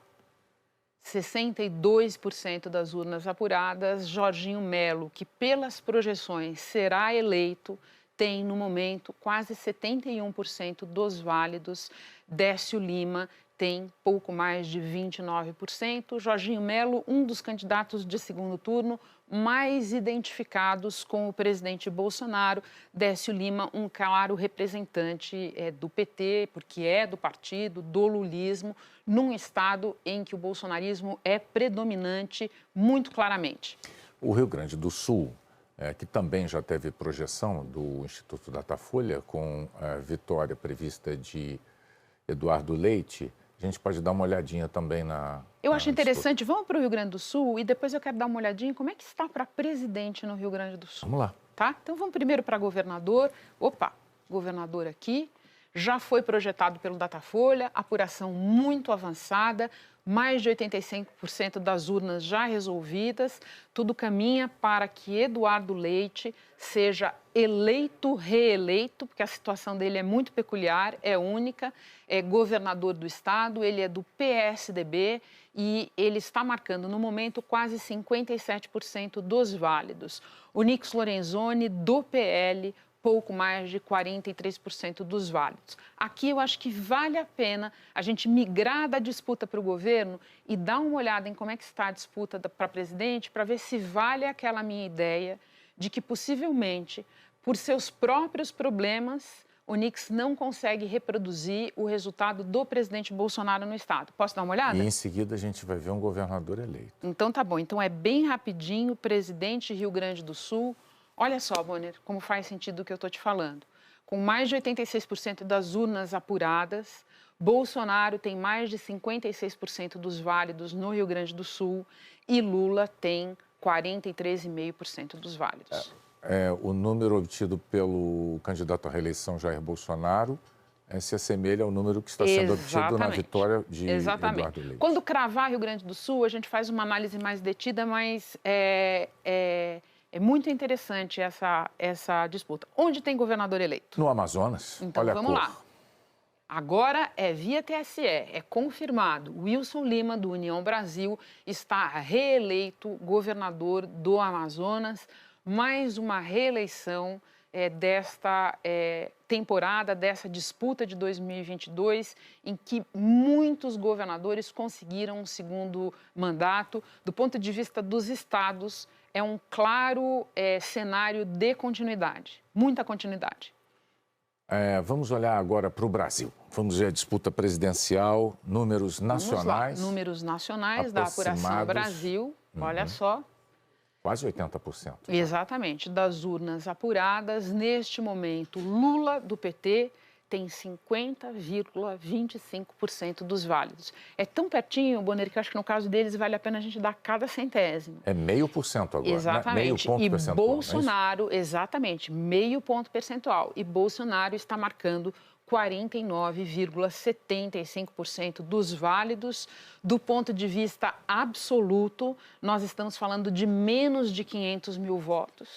62% das urnas apuradas, Jorginho Melo, que pelas projeções será eleito, tem no momento quase 71% dos válidos. Décio Lima tem pouco mais de 29%. Jorginho Melo, um dos candidatos de segundo turno mais identificados com o presidente Bolsonaro. Décio Lima, um claro representante do PT, porque é do partido, do lulismo, num estado em que o bolsonarismo é predominante muito claramente. O Rio Grande do Sul, que também já teve projeção do Instituto Datafolha, com a vitória prevista de Eduardo Leite, A gente pode dar uma olhadinha também na... Eu acho interessante, vamos para o Rio Grande do Sul e depois eu quero dar uma olhadinha como é que está para presidente no Rio Grande do Sul. Vamos lá. Tá? Então vamos primeiro para governador. Opa, governador aqui. Já foi projetado pelo Datafolha, apuração muito avançada, mais de 85% das urnas já resolvidas. Tudo caminha para que Eduardo Leite seja eleito, reeleito, porque a situação dele é muito peculiar, é única, é governador do estado, ele é do PSDB e ele está marcando no momento quase 57% dos válidos. O Nix Lorenzoni, do PL, pouco mais de 43% dos válidos. Aqui eu acho que vale a pena a gente migrar da disputa para o governo e dar uma olhada em como é que está a disputa para presidente, para ver se vale aquela minha ideia de que possivelmente, por seus próprios problemas, o Nix não consegue reproduzir o resultado do presidente Bolsonaro no estado. Posso dar uma olhada? E em seguida a gente vai ver um governador eleito. Então tá bom. Então é bem rapidinho, presidente Rio Grande do Sul. Olha só, Bonner, como faz sentido o que eu estou te falando. Com mais de 86% das urnas apuradas, Bolsonaro tem mais de 56% dos válidos no Rio Grande do Sul e Lula tem 43,5% dos válidos. O número obtido pelo candidato à reeleição Jair Bolsonaro se assemelha ao número que está sendo obtido na vitória de Eduardo Leite. Quando cravar Rio Grande do Sul, a gente faz uma análise mais detida, mas é muito interessante essa disputa. Onde tem governador eleito? No Amazonas. Então, olha vamos lá. Agora é via TSE, é confirmado. Wilson Lima, do União Brasil, está reeleito governador do Amazonas. Mais uma reeleição desta temporada, dessa disputa de 2022, em que muitos governadores conseguiram um segundo mandato. Do ponto de vista dos estados, é um claro cenário de continuidade, muita continuidade. Vamos olhar agora para o Brasil. Vamos ver a disputa presidencial, números nacionais. Números nacionais da apuração Brasil, olha só. Quase 80%. Exatamente, das urnas apuradas. Neste momento, Lula, do PT, tem 50,25% dos válidos. É tão pertinho, Bonner, que eu acho que no caso deles vale a pena a gente dar cada centésimo. É 0,5% agora, exatamente. Né? Meio ponto percentual. Bolsonaro, exatamente, 0,5 ponto percentual. E Bolsonaro está marcando 49,75% dos válidos. Do ponto de vista absoluto, nós estamos falando de menos de 500 mil votos.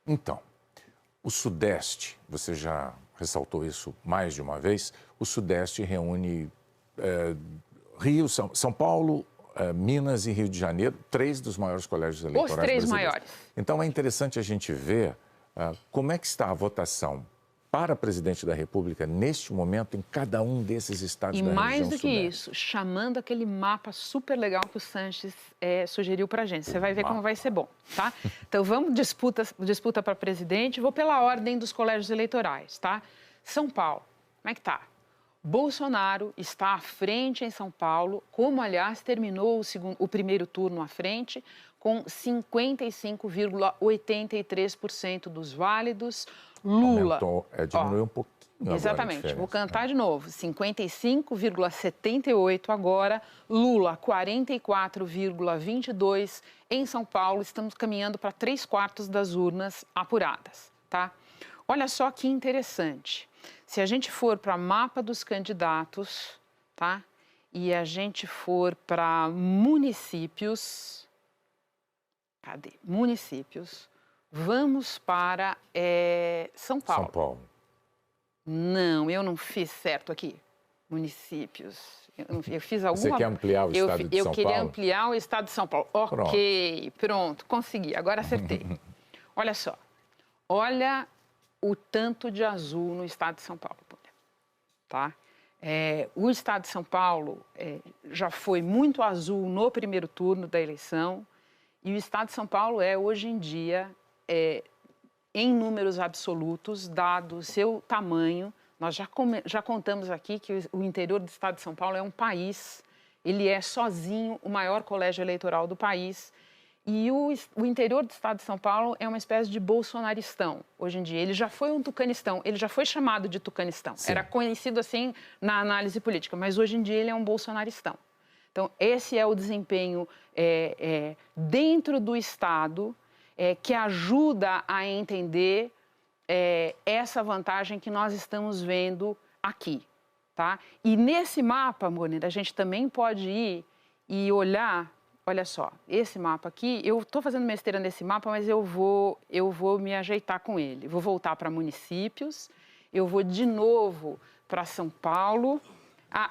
Então, o Sudeste, você já ressaltou isso mais de uma vez, o Sudeste reúne Rio, São Paulo, Minas e Rio de Janeiro, 3 dos maiores colégios eleitorais brasileiros. Os 3 maiores. Então, é interessante a gente ver como é que está a votação para presidente da República neste momento em cada um desses estados da região sudeste. E mais do que isso, chamando aquele mapa super legal que o Sanches sugeriu para a gente. Você vai ver como vai ser bom, tá? Então, vamos disputa para presidente. Vou pela ordem dos colégios eleitorais, tá? São Paulo, como é que tá? Bolsonaro está à frente em São Paulo, como, aliás, terminou o primeiro turno à frente, com 55,83% dos válidos. Lula... diminuiu um pouquinho. Exatamente, vou cantar de novo. 55,78% agora. Lula, 44,22%. Em São Paulo, estamos caminhando para 3/4 das urnas apuradas, tá? Olha só que interessante. Se a gente for para mapa dos candidatos, tá? E a gente for para municípios... Cadê? Municípios. Vamos para São Paulo. São Paulo. Não, eu não fiz certo aqui. Municípios. Eu fiz alguma... Você quer ampliar o estado de São Paulo? Eu queria ampliar o estado de São Paulo. Ok, pronto, consegui. Agora acertei. Olha só. Olha o tanto de azul no estado de São Paulo. Tá? O estado de São Paulo já foi muito azul no primeiro turno da eleição. E o estado de São Paulo hoje em dia, em números absolutos, dado o seu tamanho, nós já contamos aqui que o interior do estado de São Paulo é um país, ele é sozinho o maior colégio eleitoral do país, E o interior do estado de São Paulo é uma espécie de bolsonaristão, hoje em dia. Ele já foi um tucanistão, ele já foi chamado de tucanistão. Sim. Era conhecido assim na análise política, mas hoje em dia ele é um bolsonaristão. Então, esse é o desempenho dentro do Estado que ajuda a entender essa vantagem que nós estamos vendo aqui, tá? E nesse mapa, Bonner, a gente também pode ir e olhar. Olha só, esse mapa aqui, eu estou fazendo besteira nesse mapa, mas eu vou me ajeitar com ele. Vou voltar para municípios, eu vou de novo para São Paulo.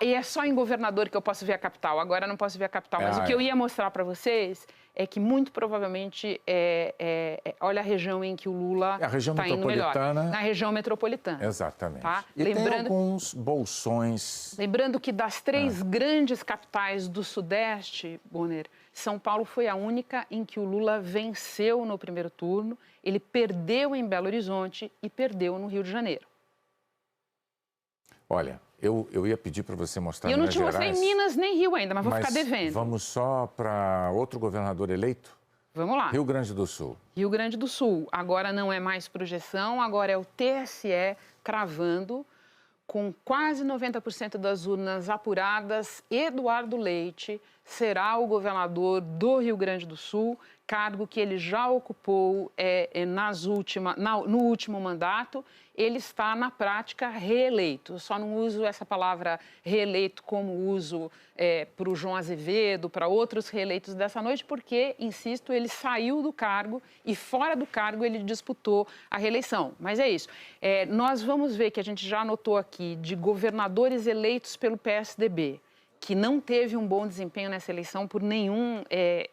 E é só em governador que eu posso ver a capital, agora eu não posso ver a capital. Mas o que eu ia mostrar para vocês é que muito provavelmente, olha a região em que o Lula está indo melhor. Na região metropolitana. Exatamente. Tá? E tem alguns bolsões... Lembrando que das 3 grandes capitais do Sudeste, Bonner, São Paulo foi a única em que o Lula venceu no primeiro turno, ele perdeu em Belo Horizonte e perdeu no Rio de Janeiro. Olha, eu ia pedir para você mostrar Minas Gerais. Eu não te mostrei Minas nem Rio ainda, mas vou ficar devendo. Vamos só para outro governador eleito? Vamos lá. Rio Grande do Sul. Rio Grande do Sul. Agora não é mais projeção, agora é o TSE cravando, com quase 90% das urnas apuradas, Eduardo Leite será o governador do Rio Grande do Sul, cargo que ele já ocupou no último mandato. Ele está, na prática, reeleito. Eu só não uso essa palavra reeleito como uso para o João Azevedo, para outros reeleitos dessa noite, porque, insisto, ele saiu do cargo e, fora do cargo, ele disputou a reeleição. Mas é isso. Nós vamos ver que a gente já anotou aqui de governadores eleitos pelo PSDB, que não teve um bom desempenho nessa eleição por nenhum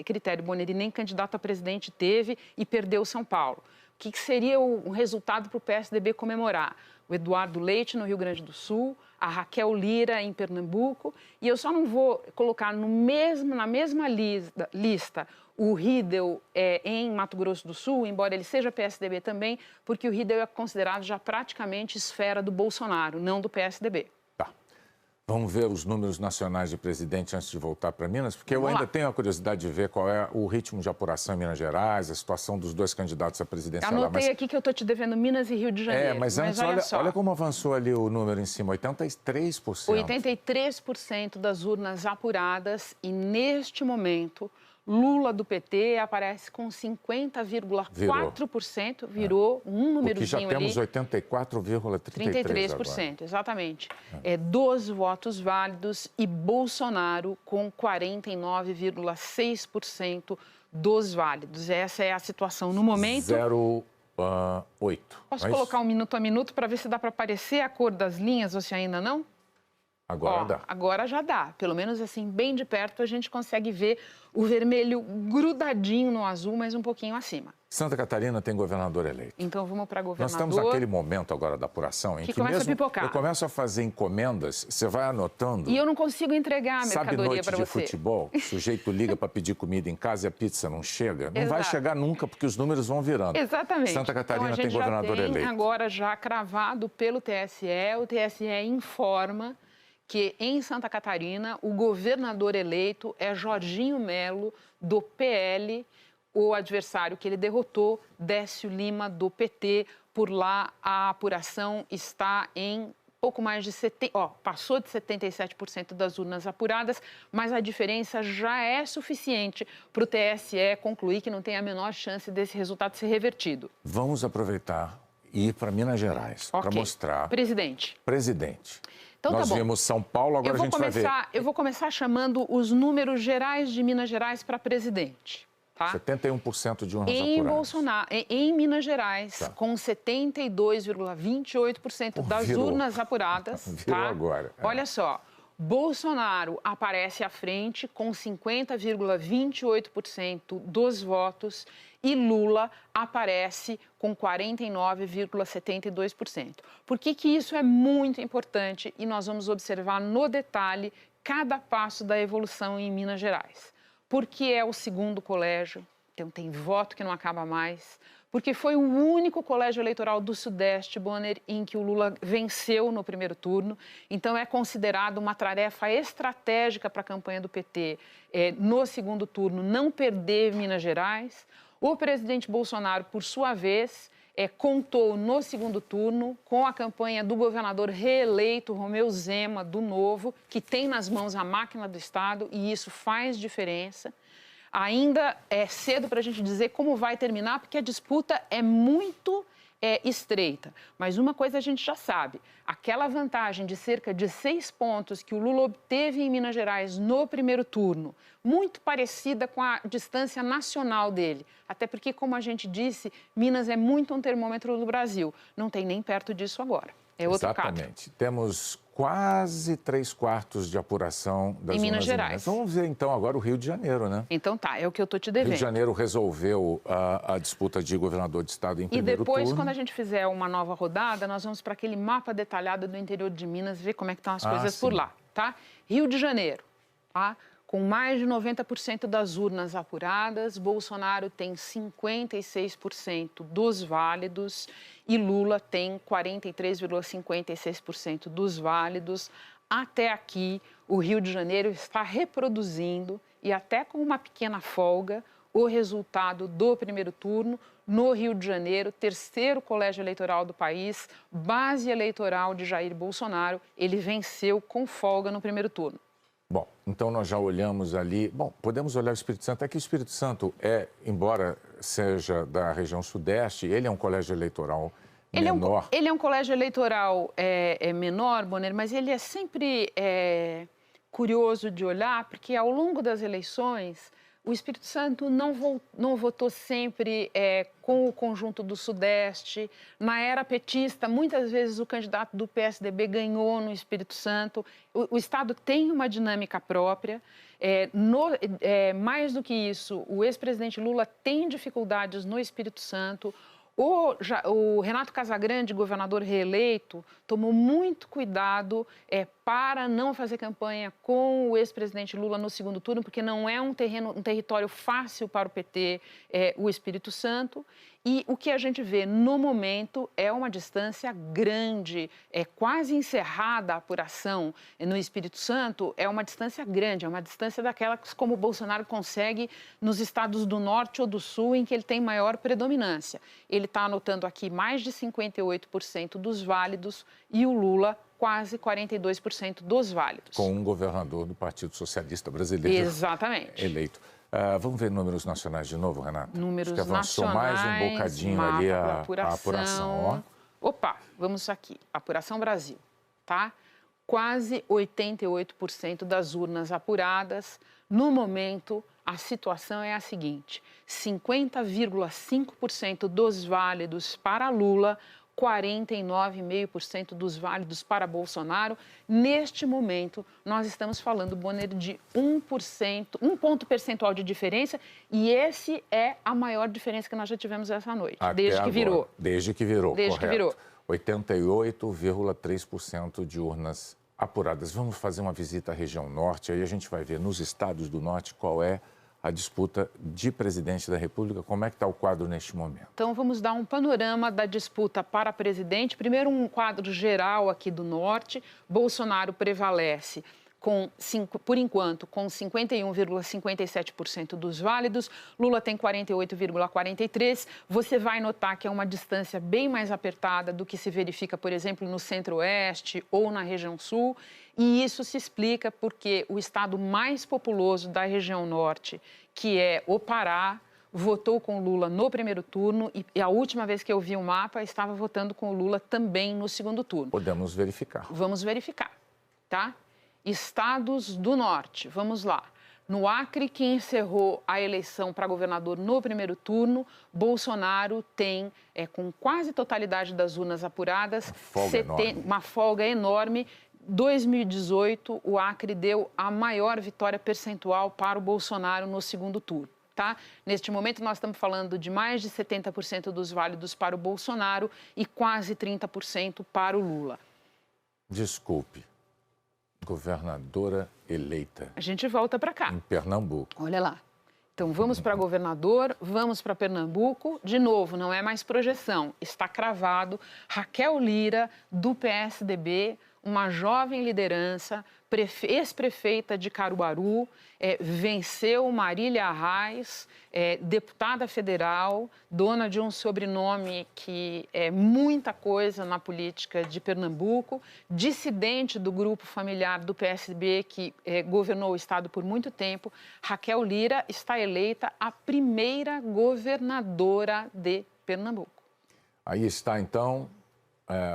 critério. Bonner, nem candidato a presidente teve e perdeu São Paulo. O que seria um resultado para o PSDB comemorar? O Eduardo Leite, no Rio Grande do Sul, a Raquel Lira, em Pernambuco, e eu só não vou colocar na mesma lista o Riedel em Mato Grosso do Sul, embora ele seja PSDB também, porque o Riedel é considerado já praticamente esfera do Bolsonaro, não do PSDB. Vamos ver os números nacionais de presidente antes de voltar para Minas, porque eu ainda tenho a curiosidade de ver qual é o ritmo de apuração em Minas Gerais, a situação dos 2 candidatos à presidência lá. Anotei aqui que eu estou te devendo Minas e Rio de Janeiro. Mas antes, olha como avançou ali o número em cima, 83%. 83% das urnas apuradas e, neste momento, Lula do PT aparece com 50,4%, virou um númerozinho ali. Porque já temos 84,33%. Exatamente. 12 votos válidos e Bolsonaro com 49,6% dos válidos. Essa é a situação no momento. 0,8. Posso colocar um minuto a minuto para ver se dá para aparecer a cor das linhas ou se ainda não? Agora dá. Agora já dá. Pelo menos assim, bem de perto, a gente consegue ver o vermelho grudadinho no azul, mas um pouquinho acima. Santa Catarina tem governador eleito. Então vamos para governador. Nós estamos naquele momento agora da apuração em que começa mesmo a pipocar. Eu começo a fazer encomendas, você vai anotando. E eu não consigo entregar a mercadoria para você. Sabe, noite de futebol, o sujeito liga para pedir comida em casa e a pizza não chega? Não vai chegar nunca, porque os números vão virando. Exatamente. Santa Catarina então, tem governador eleito. Agora já cravado pelo TSE, o TSE informa que em Santa Catarina o governador eleito é Jorginho Melo, do PL, o adversário que ele derrotou, Décio Lima, do PT. Por lá, a apuração está em pouco mais de 70%, passou de 77% das urnas apuradas, mas a diferença já é suficiente para o TSE concluir que não tem a menor chance desse resultado ser revertido. Vamos aproveitar e ir para Minas Gerais para mostrar... Presidente. Então, nós vimos São Paulo, agora a gente vai ver. Eu vou começar chamando os números gerais de Minas Gerais para presidente. Tá? 71% de urnas apuradas. Em Minas Gerais, com 72,28% das urnas apuradas. Virou agora. Olha só, Bolsonaro aparece à frente com 50,28% dos votos e Lula aparece com 49,72%. Por que isso é muito importante e nós vamos observar no detalhe cada passo da evolução em Minas Gerais? Porque é o segundo colégio, então tem voto que não acaba mais, porque foi o único colégio eleitoral do Sudeste, Bonner, em que o Lula venceu no primeiro turno. Então, é considerado uma tarefa estratégica para a campanha do PT no segundo turno não perder Minas Gerais. O presidente Bolsonaro, por sua vez, contou no segundo turno com a campanha do governador reeleito Romeu Zema, do Novo, que tem nas mãos a máquina do Estado, e isso faz diferença. Ainda é cedo para a gente dizer como vai terminar, porque a disputa é muito estreita. Mas uma coisa a gente já sabe, aquela vantagem de cerca de 6 pontos que o Lula obteve em Minas Gerais no primeiro turno, muito parecida com a distância nacional dele. Até porque, como a gente disse, Minas é muito um termômetro do Brasil. Não tem nem perto disso agora. É outro caso. Exatamente. Temos quase 3/4 de apuração das em Minas urnas Gerais. Em Minas. Vamos ver, então, agora o Rio de Janeiro, né? Então tá, é o que eu estou te devendo. Rio de Janeiro resolveu a disputa de governador de estado em primeiro turno. E depois, quando a gente fizer uma nova rodada, nós vamos para aquele mapa detalhado do interior de Minas, ver como é que estão as coisas por lá, tá? Rio de Janeiro, tá? Com mais de 90% das urnas apuradas, Bolsonaro tem 56% dos válidos e Lula tem 43,56% dos válidos. Até aqui, o Rio de Janeiro está reproduzindo, e até com uma pequena folga, o resultado do primeiro turno no Rio de Janeiro, terceiro colégio eleitoral do país, base eleitoral de Jair Bolsonaro. Ele venceu com folga no primeiro turno. Bom, então nós já olhamos ali. Bom, podemos olhar o Espírito Santo. É que o Espírito Santo embora seja da região sudeste, ele é um colégio eleitoral menor. Ele é um colégio eleitoral menor, Bonner, mas ele é sempre curioso de olhar, porque ao longo das eleições, o Espírito Santo não votou sempre com o conjunto do Sudeste. Na era petista, muitas vezes o candidato do PSDB ganhou no Espírito Santo. O Estado tem uma dinâmica própria. Mais do que isso, o ex-presidente Lula tem dificuldades no Espírito Santo. O Renato Casagrande, governador reeleito, tomou muito cuidado para não fazer campanha com o ex-presidente Lula no segundo turno, porque não é um território fácil para o PT, o Espírito Santo. E o que a gente vê no momento é uma distância grande, quase encerrada a apuração no Espírito Santo, é uma distância grande, é uma distância daquelas como o Bolsonaro consegue nos estados do Norte ou do Sul, em que ele tem maior predominância. Ele está anotando aqui mais de 58% dos válidos e o Lula quase 42% dos válidos. Com um governador do Partido Socialista Brasileiro. Exatamente. Eleito. Vamos ver números nacionais de novo, Renata? Números Acho que avançou nacionais, mais um bocadinho ali a apuração. Opa, vamos aqui. Apuração Brasil, tá? Quase 88% das urnas apuradas. No momento, a situação é a seguinte: 50,5% dos válidos para Lula, 49,5% dos válidos para Bolsonaro. Neste momento, nós estamos falando, Bonner, de 1%, 1 ponto percentual de diferença, e esse é a maior diferença que nós já tivemos essa noite, desde que virou. Desde que virou, desde correto. Que virou. 88,3% de urnas apuradas. Vamos fazer uma visita à região norte, aí a gente vai ver nos estados do norte qual é a disputa de presidente da República. Como é que está o quadro neste momento? Então, vamos dar um panorama da disputa para presidente. Primeiro, um quadro geral aqui do Norte. Bolsonaro prevalece, por enquanto, com 51,57% dos válidos. Lula tem 48,43%. Você vai notar que é uma distância bem mais apertada do que se verifica, por exemplo, no Centro-Oeste ou na região Sul. E isso se explica porque o estado mais populoso da região Norte, que é o Pará, votou com Lula no primeiro turno e a última vez que eu vi o mapa, estava votando com o Lula também no segundo turno. Podemos verificar. Vamos verificar, tá? Estados do Norte, vamos lá. No Acre, que encerrou a eleição para governador no primeiro turno, Bolsonaro tem, com quase totalidade das urnas apuradas, uma folga enorme. 2018, o Acre deu a maior vitória percentual para o Bolsonaro no segundo turno. Tá? Neste momento, nós estamos falando de mais de 70% dos válidos para o Bolsonaro e quase 30% para o Lula. Desculpe, governadora eleita. A gente volta para cá. Em Pernambuco. Olha lá. Então, vamos para governador, vamos para Pernambuco. De novo, não é mais projeção, está cravado. Raquel Lira, do PSDB, uma jovem liderança, ex-prefeita de Caruaru, venceu Marília Arraes, deputada federal, dona de um sobrenome que é muita coisa na política de Pernambuco, dissidente do grupo familiar do PSDB, que governou o estado por muito tempo. Raquel Lira está eleita a primeira governadora de Pernambuco. Aí está, então,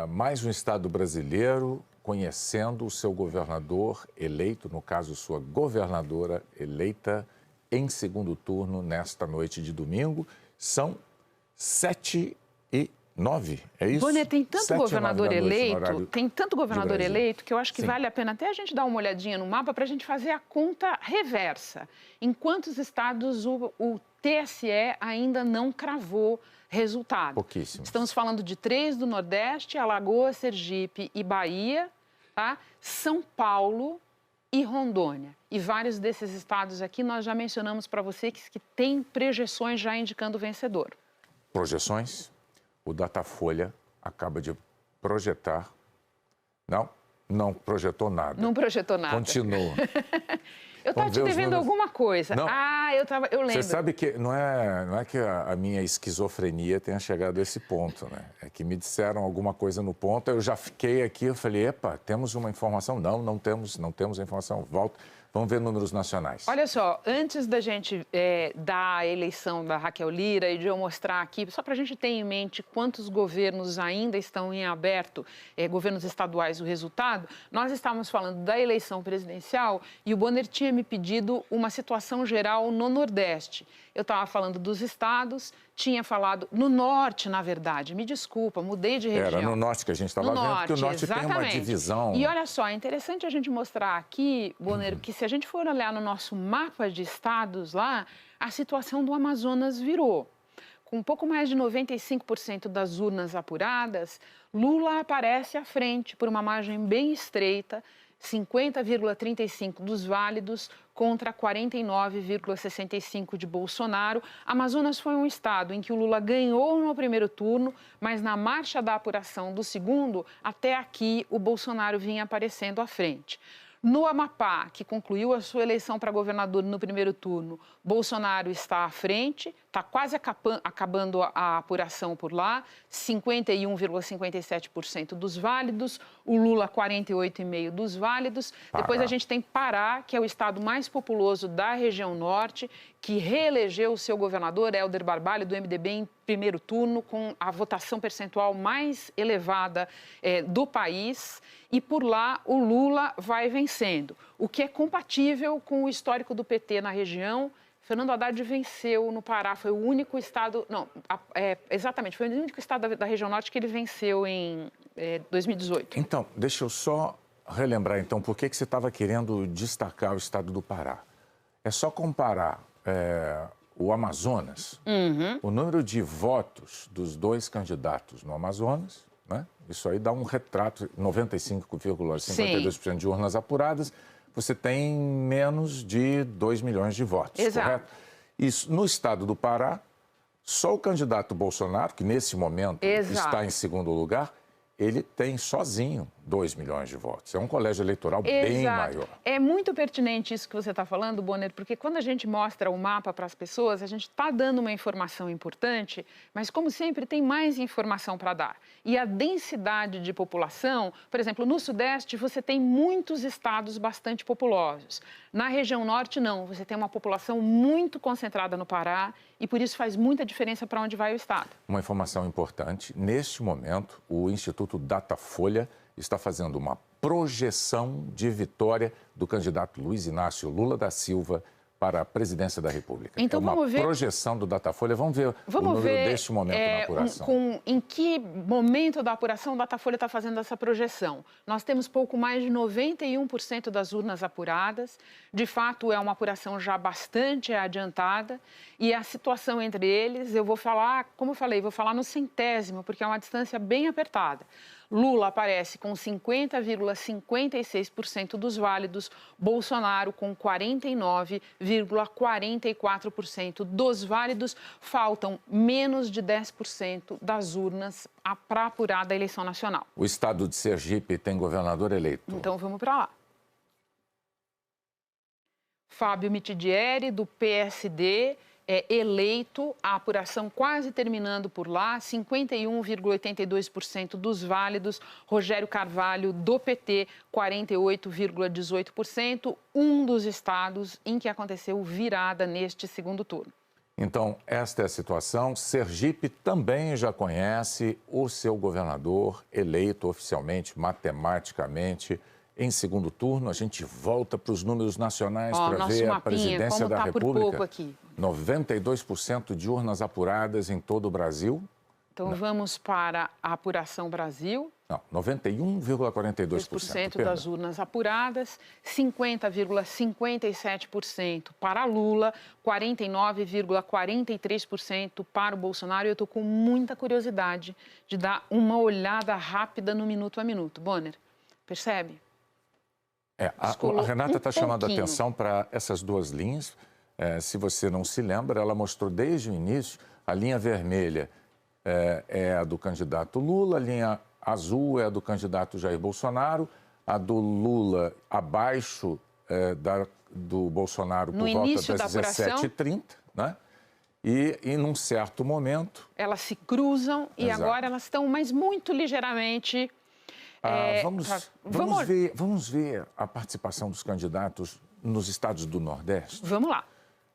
mais um estado brasileiro conhecendo o seu governador eleito, no caso, sua governadora eleita em segundo turno nesta noite de domingo. São 7h09, é isso? Boné, tem tanto governador eleito, que eu acho que vale a pena até a gente dar uma olhadinha no mapa para a gente fazer a conta reversa. Em quantos estados o TSE ainda não cravou resultado? Pouquíssimos. Estamos falando de 3 do Nordeste, Alagoas, Sergipe e Bahia, tá? São Paulo e Rondônia. E vários desses estados aqui nós já mencionamos para você que tem projeções já indicando o vencedor. Projeções? O Datafolha acaba de projetar. Não projetou nada. Não projetou nada. Continua. Eu estava te devendo alguma coisa. Não. Eu lembro. Você sabe que não é que a minha esquizofrenia tenha chegado a esse ponto, né? É que me disseram alguma coisa no ponto, eu já fiquei aqui, eu falei, epa, temos uma informação? Não temos a informação. Volta. Vamos ver números nacionais. Olha só, antes da gente dar a eleição da Raquel Lira e de eu mostrar aqui, só para a gente ter em mente quantos governos ainda estão em aberto, governos estaduais, o resultado, nós estávamos falando da eleição presidencial e o Bonner tinha me pedido uma situação geral no Nordeste. Eu estava falando dos estados, tinha falado no Norte, na verdade. Me desculpa, mudei de região. Era no Norte que a gente estava vendo, porque o Norte tem uma divisão. E olha só, é interessante a gente mostrar aqui, Bonner, que se a gente for olhar no nosso mapa de estados lá, a situação do Amazonas virou. Com um pouco mais de 95% das urnas apuradas, Lula aparece à frente por uma margem bem estreita, 50,35% dos válidos contra 49,65% de Bolsonaro. Amazonas foi um estado em que o Lula ganhou no primeiro turno, mas na marcha da apuração do segundo, até aqui o Bolsonaro vinha aparecendo à frente. No Amapá, que concluiu a sua eleição para governador no primeiro turno, Bolsonaro está à frente, está quase acabando a apuração por lá, 51,57% dos válidos, o Lula 48,5% dos válidos. Depois a gente tem Pará, que é o estado mais populoso da região norte, que reelegeu o seu governador, Hélder Barbalho, do MDB, em primeiro turno, com a votação percentual mais elevada do país. E por lá o Lula vai vencendo, o que é compatível com o histórico do PT na região. Fernando Haddad venceu no Pará, foi o único estado... exatamente, foi o único estado da região norte que ele venceu em 2018. Então, deixa eu só relembrar, então, por que você estava querendo destacar o estado do Pará. É só comparar o Amazonas, o número de votos dos dois candidatos no Amazonas, né? Isso aí dá um retrato, 95,52% de urnas apuradas, você tem menos de 2 milhões de votos, correto? Isso, no estado do Pará, só o candidato Bolsonaro, que nesse momento está em segundo lugar, ele tem sozinho 2 milhões de votos. É um colégio eleitoral bem maior. É muito pertinente isso que você está falando, Bonner, porque quando a gente mostra o mapa para as pessoas, a gente está dando uma informação importante, mas, como sempre, tem mais informação para dar. E a densidade de população, por exemplo, no Sudeste, você tem muitos estados bastante populosos. Na região Norte, não. Você tem uma população muito concentrada no Pará e, por isso, faz muita diferença para onde vai o estado. Uma informação importante, neste momento, o Instituto Datafolha está fazendo uma projeção de vitória do candidato Luiz Inácio Lula da Silva para a presidência da República. Então, vamos ver. Projeção do Datafolha. Vamos ver o número deste momento na apuração. Em que momento da apuração o Datafolha está fazendo essa projeção? Nós temos pouco mais de 91% das urnas apuradas. De fato, é uma apuração já bastante adiantada. E a situação entre eles, eu vou falar, como eu falei, vou falar no centésimo, porque é uma distância bem apertada. Lula aparece com 50,56% dos válidos, Bolsonaro com 49,44% dos válidos. Faltam menos de 10% das urnas para apurar da eleição nacional. O estado de Sergipe tem governador eleito. Então vamos para lá. Fábio Mitidieri, do PSD, é eleito, a apuração quase terminando por lá, 51,82% dos válidos. Rogério Carvalho, do PT, 48,18%, um dos estados em que aconteceu virada neste segundo turno. Então, esta é a situação. Sergipe também já conhece o seu governador eleito oficialmente, matematicamente, em segundo turno. A gente volta para os números nacionais para ver a presidência da República. Por pouco aqui. 92% de urnas apuradas em todo o Brasil. Então vamos para a apuração Brasil. Não, 91,42%. Das urnas apuradas, 50,57% para Lula, 49,43% para o Bolsonaro. Eu estou com muita curiosidade de dar uma olhada rápida no minuto a minuto. Bonner, percebe? A Renata está chamando a atenção para essas duas linhas. Se você não se lembra, ela mostrou desde o início, a linha vermelha é a do candidato Lula, a linha azul é a do candidato Jair Bolsonaro, a do Lula abaixo do Bolsonaro por volta das 17h30, né? E num certo momento... Elas se cruzam e agora elas estão, mas muito ligeiramente... Vamos ver a participação dos candidatos nos estados do Nordeste? Vamos lá.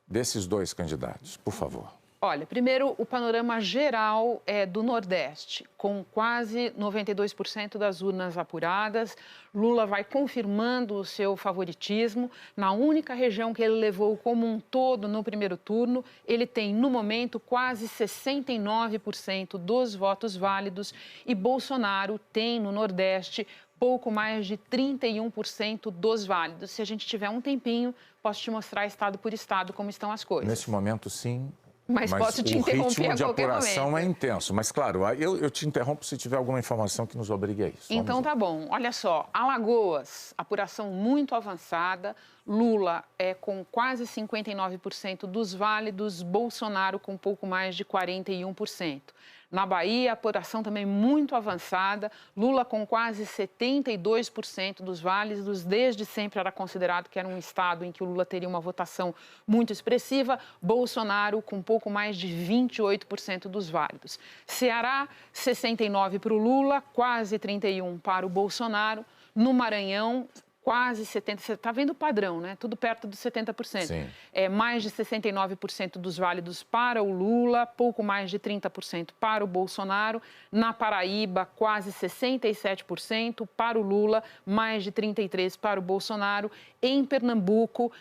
Desses dois candidatos, por favor. Olha, primeiro o panorama geral do Nordeste, com quase 92% das urnas apuradas. Lula vai confirmando o seu favoritismo. Na única região que ele levou como um todo no primeiro turno, ele tem, no momento, quase 69% dos votos válidos. E Bolsonaro tem, no Nordeste, pouco mais de 31% dos válidos. Se a gente tiver um tempinho, posso te mostrar estado por estado como estão as coisas. Nesse momento, sim. Mas posso te interromper a qualquer momento. O ritmo de apuração é intenso. Mas, claro, eu te interrompo se tiver alguma informação que nos obrigue a isso. Então, tá bom. Olha só, Alagoas, apuração muito avançada. Lula com quase 59% dos válidos, Bolsonaro com pouco mais de 41%. Na Bahia, a apuração também muito avançada, Lula com quase 72% dos válidos, desde sempre era considerado que era um estado em que o Lula teria uma votação muito expressiva, Bolsonaro com pouco mais de 28% dos válidos. Ceará, 69% para o Lula, quase 31% para o Bolsonaro. No Maranhão, quase 70%, você está vendo o padrão, né? Tudo perto dos 70%. Sim. Mais de 69% dos válidos para o Lula, pouco mais de 30% para o Bolsonaro. Na Paraíba, quase 67% para o Lula, mais de 33% para o Bolsonaro. Em Pernambuco,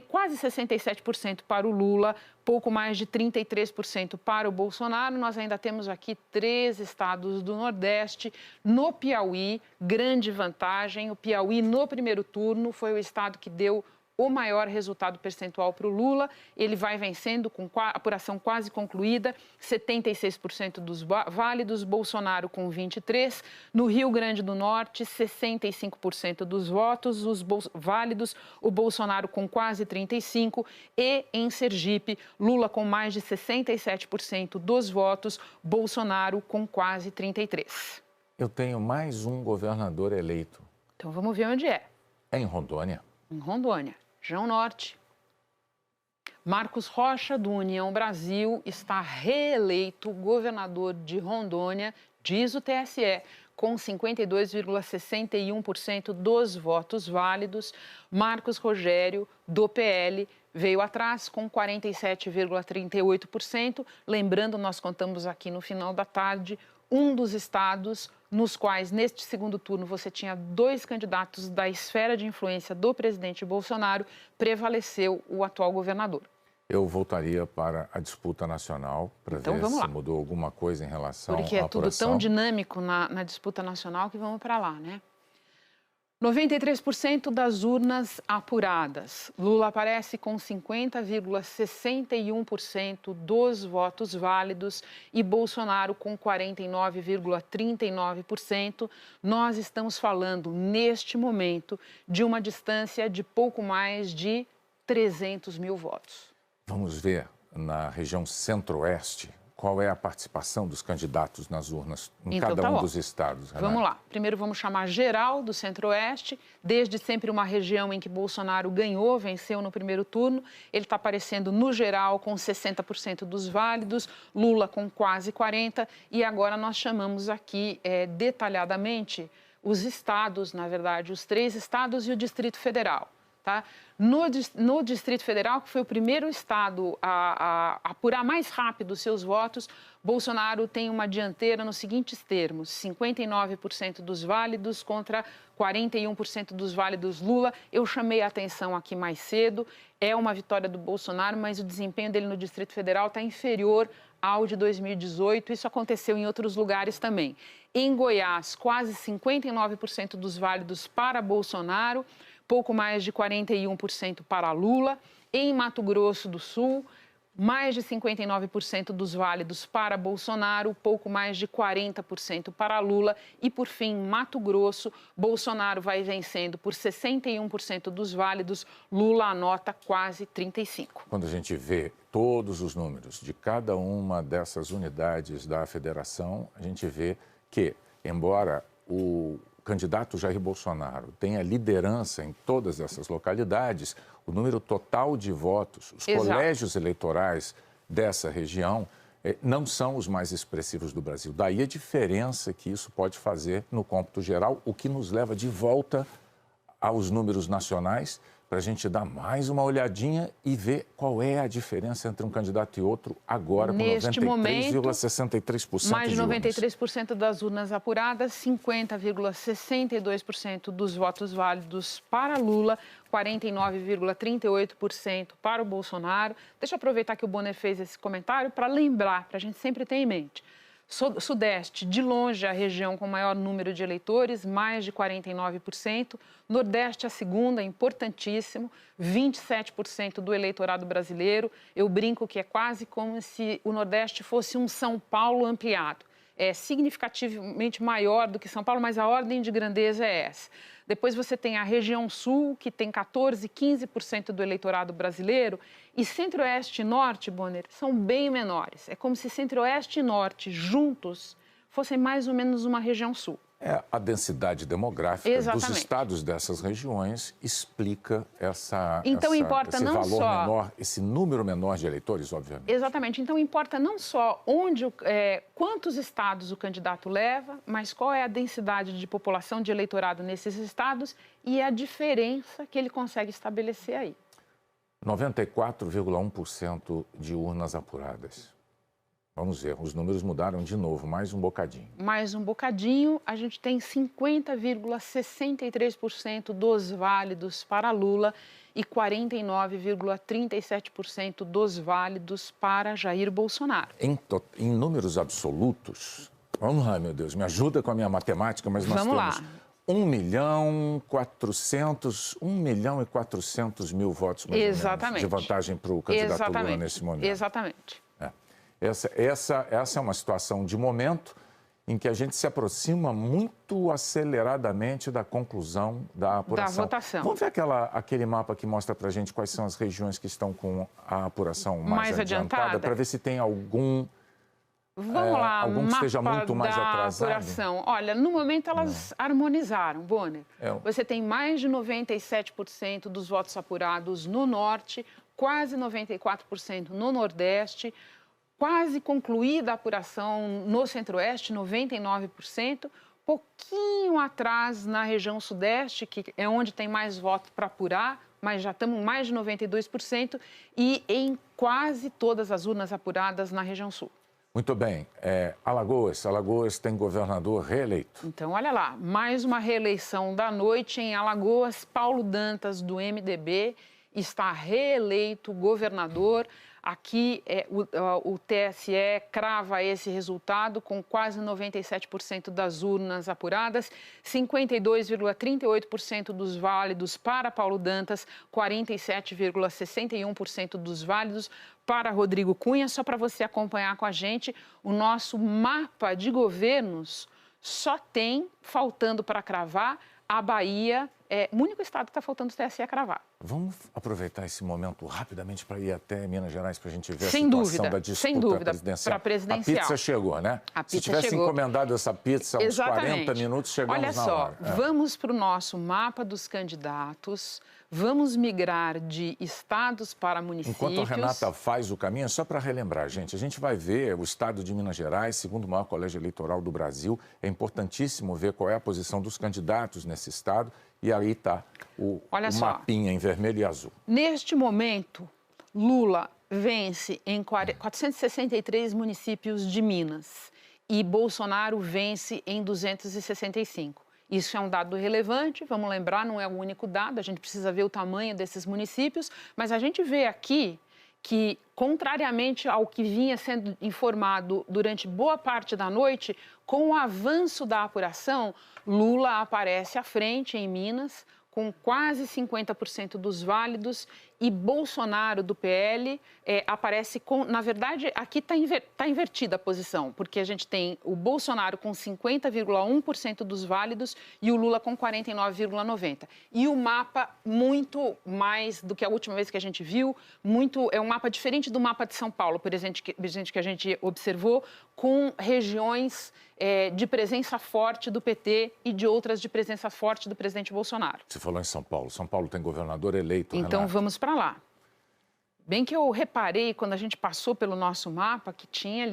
quase 67% para o Lula, pouco mais de 33% para o Bolsonaro. Nós ainda temos aqui 3 estados do Nordeste. No Piauí, grande vantagem. O Piauí, no primeiro turno, foi o estado que deu o maior resultado percentual para o Lula. Ele vai vencendo com a apuração quase concluída, 76% dos válidos, Bolsonaro com 23%. No Rio Grande do Norte, 65% dos votos, os válidos, o Bolsonaro com quase 35%. E em Sergipe, Lula com mais de 67% dos votos, Bolsonaro com quase 33%. Eu tenho mais um governador eleito. Então vamos ver onde é. É em Rondônia. Em Rondônia, região norte. Marcos Rocha, do União Brasil, está reeleito governador de Rondônia, diz o TSE, com 52,61% dos votos válidos. Marcos Rogério, do PL, veio atrás com 47,38%. Lembrando, nós contamos aqui no final da tarde, um dos estados nos quais, neste segundo turno, você tinha 2 candidatos da esfera de influência do presidente Bolsonaro, prevaleceu o atual governador. Eu voltaria para a disputa nacional para ver se mudou alguma coisa em relação à apuração. Porque é tudo tão dinâmico na disputa nacional que vamos para lá, né? 93% das urnas apuradas. Lula aparece com 50,61% dos votos válidos e Bolsonaro com 49,39%. Nós estamos falando, neste momento, de uma distância de pouco mais de 300 mil votos. Vamos ver na região centro-oeste qual é a participação dos candidatos nas urnas em cada um dos estados. Vamos lá. Primeiro vamos chamar geral do Centro-Oeste. Desde sempre uma região em que Bolsonaro ganhou, venceu no primeiro turno. Ele está aparecendo no geral com 60% dos válidos, Lula com quase 40%. E agora nós chamamos aqui detalhadamente os estados, na verdade, os 3 estados e o Distrito Federal. Tá? No Distrito Federal, que foi o primeiro estado a apurar mais rápido os seus votos, Bolsonaro tem uma dianteira nos seguintes termos: 59% dos válidos contra 41% dos válidos Lula. Eu chamei a atenção aqui mais cedo, é uma vitória do Bolsonaro, mas o desempenho dele no Distrito Federal está inferior ao de 2018. Isso aconteceu em outros lugares também. Em Goiás, quase 59% dos válidos para Bolsonaro, pouco mais de 41% para Lula. Em Mato Grosso do Sul, mais de 59% dos válidos para Bolsonaro, pouco mais de 40% para Lula. E, por fim, Mato Grosso, Bolsonaro vai vencendo por 61% dos válidos, Lula anota quase 35%. Quando a gente vê todos os números de cada uma dessas unidades da federação, a gente vê que, embora o candidato Jair Bolsonaro tenha liderança em todas essas localidades, o número total de votos, os colégios eleitorais dessa região não são os mais expressivos do Brasil. Daí a diferença que isso pode fazer no cômputo geral, o que nos leva de volta aos números nacionais, para a gente dar mais uma olhadinha e ver qual é a diferença entre um candidato e outro agora, com 93,63% mais de 93% das urnas apuradas, 50,62% dos votos válidos para Lula, 49,38% para o Bolsonaro. Deixa eu aproveitar que o Bonner fez esse comentário para lembrar, para a gente sempre ter em mente. Sudeste, de longe, a região com maior número de eleitores, mais de 49%. Nordeste, a segunda, importantíssimo, 27% do eleitorado brasileiro. Eu brinco que é quase como se o Nordeste fosse um São Paulo ampliado. É significativamente maior do que São Paulo, mas a ordem de grandeza é essa. Depois você tem a região sul, que tem 14%, 15% do eleitorado brasileiro, e Centro-Oeste e Norte, Bonner, são bem menores. É como se Centro-Oeste e Norte, juntos, fossem mais ou menos uma região sul. A densidade demográfica dos estados dessas regiões explica esse valor menor, esse número menor de eleitores, obviamente. Exatamente. Então, importa não só quantos estados o candidato leva, mas qual é a densidade de população de eleitorado nesses estados e a diferença que ele consegue estabelecer aí. 94,1% de urnas apuradas. Vamos ver, os números mudaram de novo, mais um bocadinho. Mais um bocadinho, a gente tem 50,63% dos válidos para Lula e 49,37% dos válidos para Jair Bolsonaro. Em números absolutos, vamos lá, meu Deus, me ajuda com a minha matemática, mas nós temos 1.400.000 votos, mais ou menos, de vantagem para o candidato Lula nesse momento. Exatamente. Essa é uma situação de momento em que a gente se aproxima muito aceleradamente da conclusão da apuração. Da votação. Vamos ver aquele mapa que mostra para a gente quais são as regiões que estão com a apuração mais adiantada, para ver se tem algum que esteja muito mais atrasado. Apuração. Olha, no momento elas harmonizaram, Bonner. Você tem mais de 97% dos votos apurados no Norte, quase 94% no Nordeste, quase concluída a apuração no Centro-Oeste, 99%, pouquinho atrás na região Sudeste, que é onde tem mais votos para apurar, mas já estamos mais de 92%, e em quase todas as urnas apuradas na região Sul. Muito bem. Alagoas tem governador reeleito. Então, olha lá, mais uma reeleição da noite em Alagoas. Paulo Dantas, do MDB, está reeleito governador. Aqui o TSE crava esse resultado com quase 97% das urnas apuradas, 52,38% dos válidos para Paulo Dantas, 47,61% dos válidos para Rodrigo Cunha. Só para você acompanhar com a gente, o nosso mapa de governos só tem, faltando para cravar, a Bahia, o único estado que está faltando o TSE cravar. Vamos aproveitar esse momento rapidamente para ir até Minas Gerais para a gente ver sem a situação dúvida, da disputa sem dúvida, presidencial. Para presidencial. A pizza chegou, né? A pizza Se tivesse chegou. encomendado essa pizza uns 40 minutos, chegamos Olha na só, hora. Vamos para o nosso mapa dos candidatos, vamos migrar de estados para municípios. Enquanto a Renata faz o caminho, só para relembrar, gente, a gente vai ver o estado de Minas Gerais, segundo o maior colégio eleitoral do Brasil. É importantíssimo ver qual é a posição dos candidatos nesse estado. E aí está o mapinha em vermelho e azul. Neste momento, Lula vence em 463 municípios de Minas e Bolsonaro vence em 265. Isso é um dado relevante, vamos lembrar, não é o único dado, a gente precisa ver o tamanho desses municípios, mas a gente vê aqui que, contrariamente ao que vinha sendo informado durante boa parte da noite, com o avanço da apuração, Lula aparece à frente em Minas, com quase 50% dos válidos, e Bolsonaro, do PL, aparece com... Na verdade, aqui está invertida a posição, porque a gente tem o Bolsonaro com 50,1% dos válidos e o Lula com 49,90%. E o mapa, muito mais do que a última vez que a gente viu, é um mapa diferente do mapa de São Paulo, por exemplo, que a gente observou, com regiões de presença forte do PT e de outras de presença forte do presidente Bolsonaro. Você falou em São Paulo. São Paulo tem governador eleito, Então, Renata. vamos para lá. Bem que eu reparei, quando a gente passou pelo nosso mapa, que tinha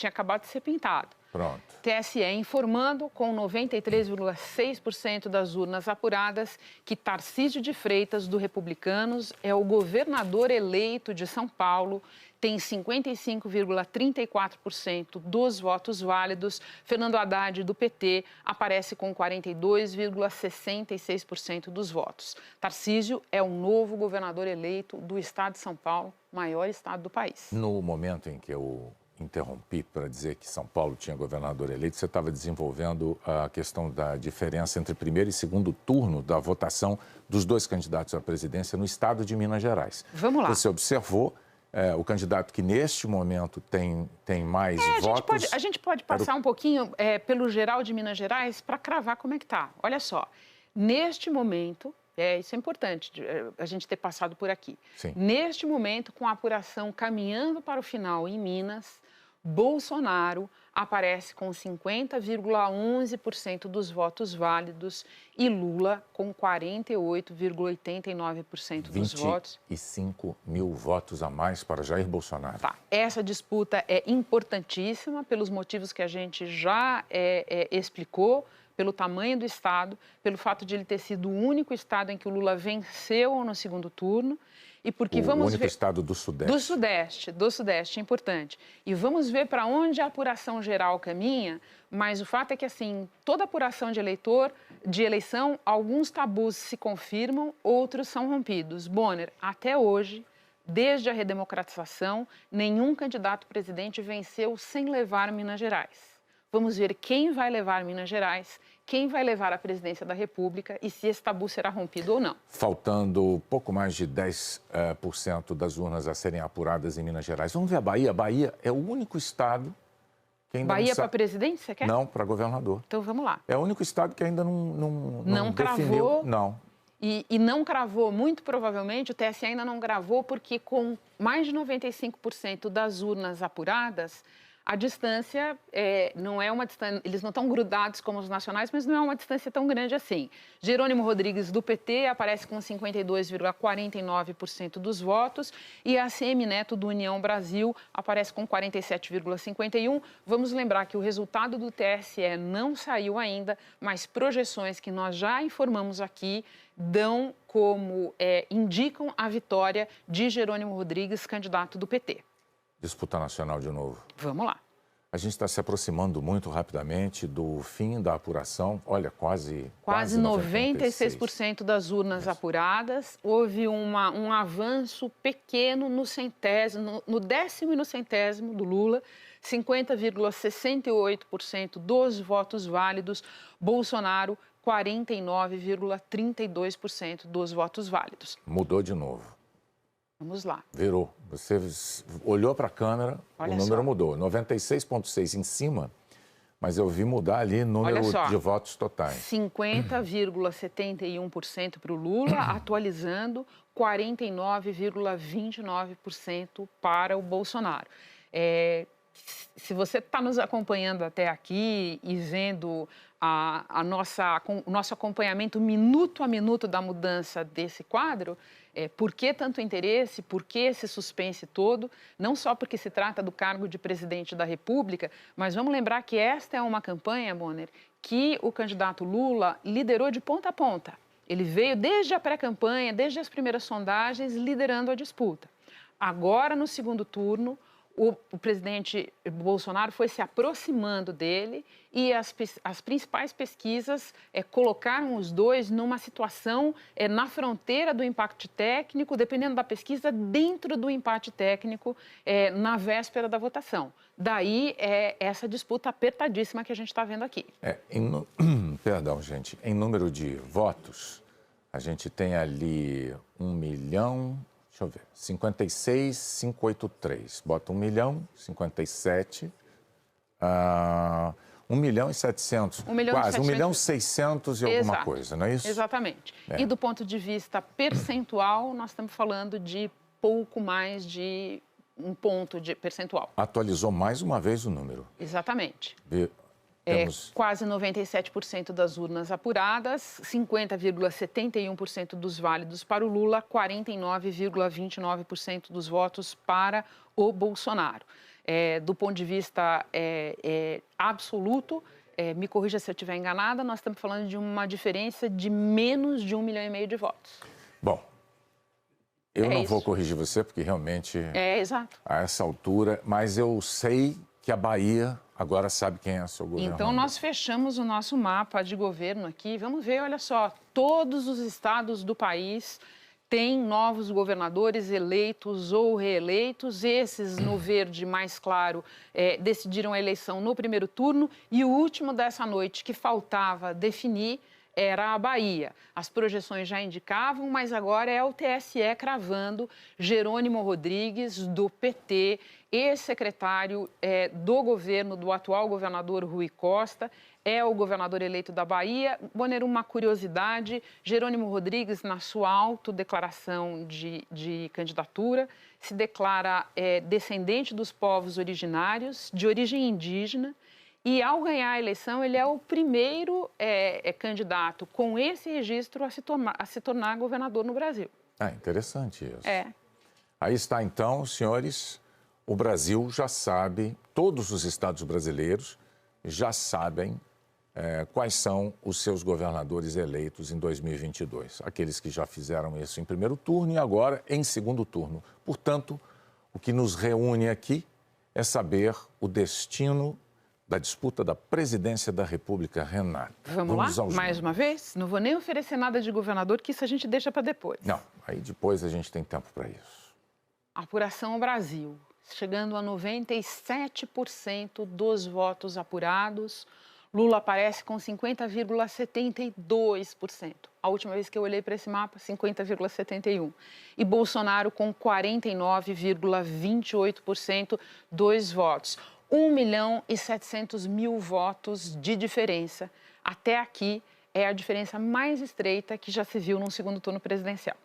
acabado de ser pintado. Pronto. TSE informando, com 93,6% das urnas apuradas, que Tarcísio de Freitas, do Republicanos, é o governador eleito de São Paulo, tem 55,34% dos votos válidos. Fernando Haddad, do PT, aparece com 42,66% dos votos. Tarcísio é o novo governador eleito do estado de São Paulo, maior estado do país. No momento em que eu interrompi para dizer que São Paulo tinha governador eleito, você estava desenvolvendo a questão da diferença entre primeiro e segundo turno da votação dos dois candidatos à presidência no estado de Minas Gerais. Vamos lá. Você observou o candidato que neste momento tem mais votos... A gente pode passar um pouquinho pelo geral de Minas Gerais para cravar como é que está. Olha só, neste momento... isso é importante, a gente ter passado por aqui. Sim. Neste momento, com a apuração caminhando para o final em Minas, Bolsonaro aparece com 50,11% dos votos válidos e Lula com 48,89% dos votos. 25 mil votos a mais para Jair Bolsonaro. Tá. Essa disputa é importantíssima pelos motivos que a gente já explicou, pelo tamanho do estado, pelo fato de ele ter sido o único estado em que o Lula venceu no segundo turno. E porque o único estado do Sudeste. Do Sudeste, importante. E vamos ver para onde a apuração geral caminha, mas o fato é que, assim, toda apuração de eleição, alguns tabus se confirmam, outros são rompidos. Bonner, até hoje, desde a redemocratização, nenhum candidato presidente venceu sem levar Minas Gerais. Vamos ver quem vai levar Minas Gerais, quem vai levar a presidência da República e se esse tabu será rompido ou não. Faltando pouco mais de 10% das urnas a serem apuradas em Minas Gerais. Vamos ver a Bahia. A Bahia é o único estado que ainda Bahia para presidência, quer? Não, para governador. Então vamos lá. É o único estado que ainda não cravou. Definiu. Não. E não cravou, muito provavelmente, o TSE ainda não cravou, porque com mais de 95% das urnas apuradas, a distância não é uma distância, eles não estão grudados como os nacionais, mas não é uma distância tão grande assim. Jerônimo Rodrigues, do PT, aparece com 52,49% dos votos e a ACM Neto, do União Brasil, aparece com 47,51%. Vamos lembrar que o resultado do TSE não saiu ainda, mas projeções que nós já informamos aqui dão como, indicam a vitória de Jerônimo Rodrigues, candidato do PT. Disputa nacional de novo. Vamos lá. A gente está se aproximando muito rapidamente do fim da apuração. Olha, quase 96% das urnas apuradas. Houve um avanço pequeno no centésimo, no décimo e no centésimo do Lula. 50,68% dos votos válidos. Bolsonaro, 49,32% dos votos válidos. Mudou de novo. Vamos lá. Virou. Você olhou para a câmera, o número mudou. 96,6 em cima, mas eu vi mudar ali o número de votos totais. 50,71% para o Lula, atualizando 49,29% para o Bolsonaro. Se você está nos acompanhando até aqui e vendo o nosso acompanhamento minuto a minuto da mudança desse quadro, por que tanto interesse, por que esse suspense todo? Não só porque se trata do cargo de presidente da República, mas vamos lembrar que esta é uma campanha, Bonner, que o candidato Lula liderou de ponta a ponta. Ele veio desde a pré-campanha, desde as primeiras sondagens, liderando a disputa. Agora, no segundo turno, o presidente Bolsonaro foi se aproximando dele e as principais pesquisas colocaram os dois numa situação na fronteira do empate técnico, dependendo da pesquisa, dentro do empate técnico na véspera da votação. Daí essa disputa apertadíssima que a gente está vendo aqui. Perdão, gente. Em número de votos, a gente tem ali 1 milhão... Deixa eu ver, 56,583. Bota 1 milhão, 57, 1 milhão e 700, quase 1 milhão e 600 e alguma coisa, não é isso? Exatamente. E do ponto de vista percentual, nós estamos falando de pouco mais de um ponto de percentual. Atualizou mais uma vez o número. Exatamente. Temos... Quase 97% das urnas apuradas, 50,71% dos válidos para o Lula, 49,29% dos votos para o Bolsonaro. Do ponto de vista absoluto, me corrija se eu estiver enganada, nós estamos falando de uma diferença de menos de 1,5 milhão de votos. Bom, eu não vou corrigir você, porque realmente... exato. A essa altura, mas eu sei que a Bahia... Agora sabe quem é seu governador. Então, nós fechamos o nosso mapa de governo aqui. Vamos ver, olha só, todos os estados do país têm novos governadores eleitos ou reeleitos. Esses, no verde mais claro, decidiram a eleição no primeiro turno. E o último dessa noite, que faltava definir, era a Bahia. As projeções já indicavam, mas agora é o TSE cravando Jerônimo Rodrigues, do PT, ex-secretário do governo do atual governador Rui Costa, é o governador eleito da Bahia. Bonner, uma curiosidade, Jerônimo Rodrigues, na sua autodeclaração de candidatura, se declara descendente dos povos originários, de origem indígena, e, ao ganhar a eleição, ele é o primeiro candidato com esse registro a se tornar governador no Brasil. Interessante isso. Aí está, então, senhores, o Brasil já sabe, todos os estados brasileiros já sabem quais são os seus governadores eleitos em 2022. Aqueles que já fizeram isso em primeiro turno e agora em segundo turno. Portanto, o que nos reúne aqui é saber o destino da disputa da presidência da República, Renata. Vamos lá, mais uma vez? Não vou nem oferecer nada de governador, que isso a gente deixa para depois. Não, aí depois a gente tem tempo para isso. Apuração Brasil, chegando a 97% dos votos apurados. Lula aparece com 50,72%. A última vez que eu olhei para esse mapa, 50,71%. E Bolsonaro com 49,28% dos votos. 1.700.000 votos de diferença. Até aqui é a diferença mais estreita que já se viu num segundo turno presidencial.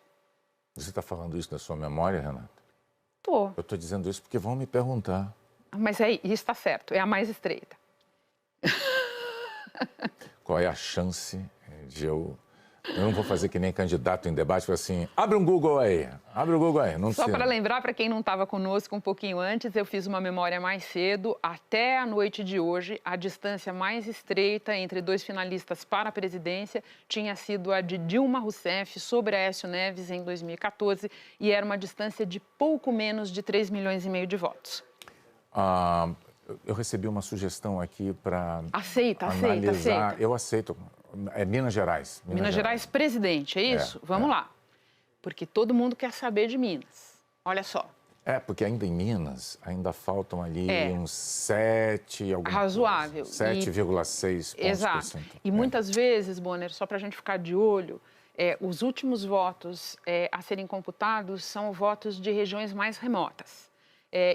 Você está falando isso da sua memória, Renata? Tô. Eu estou dizendo isso porque vão me perguntar. Mas isso está certo, é a mais estreita. Qual é a chance de eu não vou fazer que nem candidato em debate, assim, abre um Google aí, Não Só para lembrar, para quem não estava conosco um pouquinho antes, eu fiz uma memória mais cedo. Até a noite de hoje, a distância mais estreita entre dois finalistas para a presidência tinha sido a de Dilma Rousseff sobre Aécio Neves em 2014 e era uma distância de pouco menos de 3,5 milhões de votos. eu recebi uma sugestão aqui para Aceita. Eu aceito. É Minas Gerais. Minas Gerais presidente, é isso? Vamos lá. Porque todo mundo quer saber de Minas. Olha só. Porque ainda em Minas, ainda faltam ali uns 7... Razoável. 7,6 pontos. Exato. E muitas vezes, Bonner, só para a gente ficar de olho, os últimos votos a serem computados são votos de regiões mais remotas.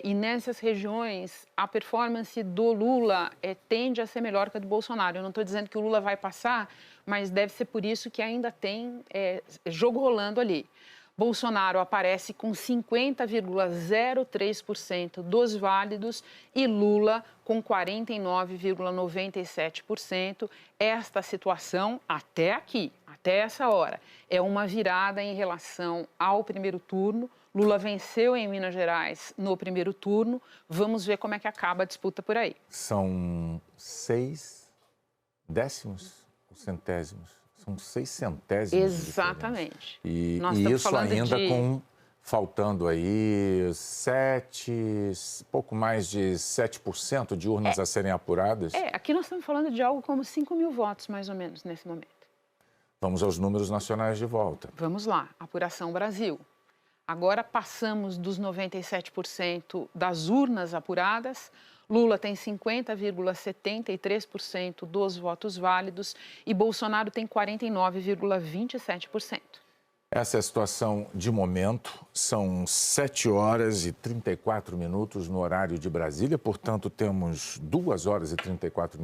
E nessas regiões, a performance do Lula tende a ser melhor que a do Bolsonaro. Eu não estou dizendo que o Lula vai passar, mas deve ser por isso que ainda tem jogo rolando ali. Bolsonaro aparece com 50,03% dos válidos e Lula com 49,97%. Esta situação, até aqui, até essa hora, é uma virada em relação ao primeiro turno. Lula venceu em Minas Gerais no primeiro turno. Vamos ver como é que acaba a disputa por aí. São 6 décimos, centésimos. São 6 centésimos. Exatamente. E isso ainda faltando aí pouco mais de 7% de urnas a serem apuradas. Aqui nós estamos falando de algo como 5 mil votos, mais ou menos, nesse momento. Vamos aos números nacionais de volta. Vamos lá, apuração Brasil. Agora passamos dos 97% das urnas apuradas. Lula tem 50,73% dos votos válidos e Bolsonaro tem 49,27%. Essa é a situação de momento. São 7h34 no horário de Brasília, portanto, temos 2h34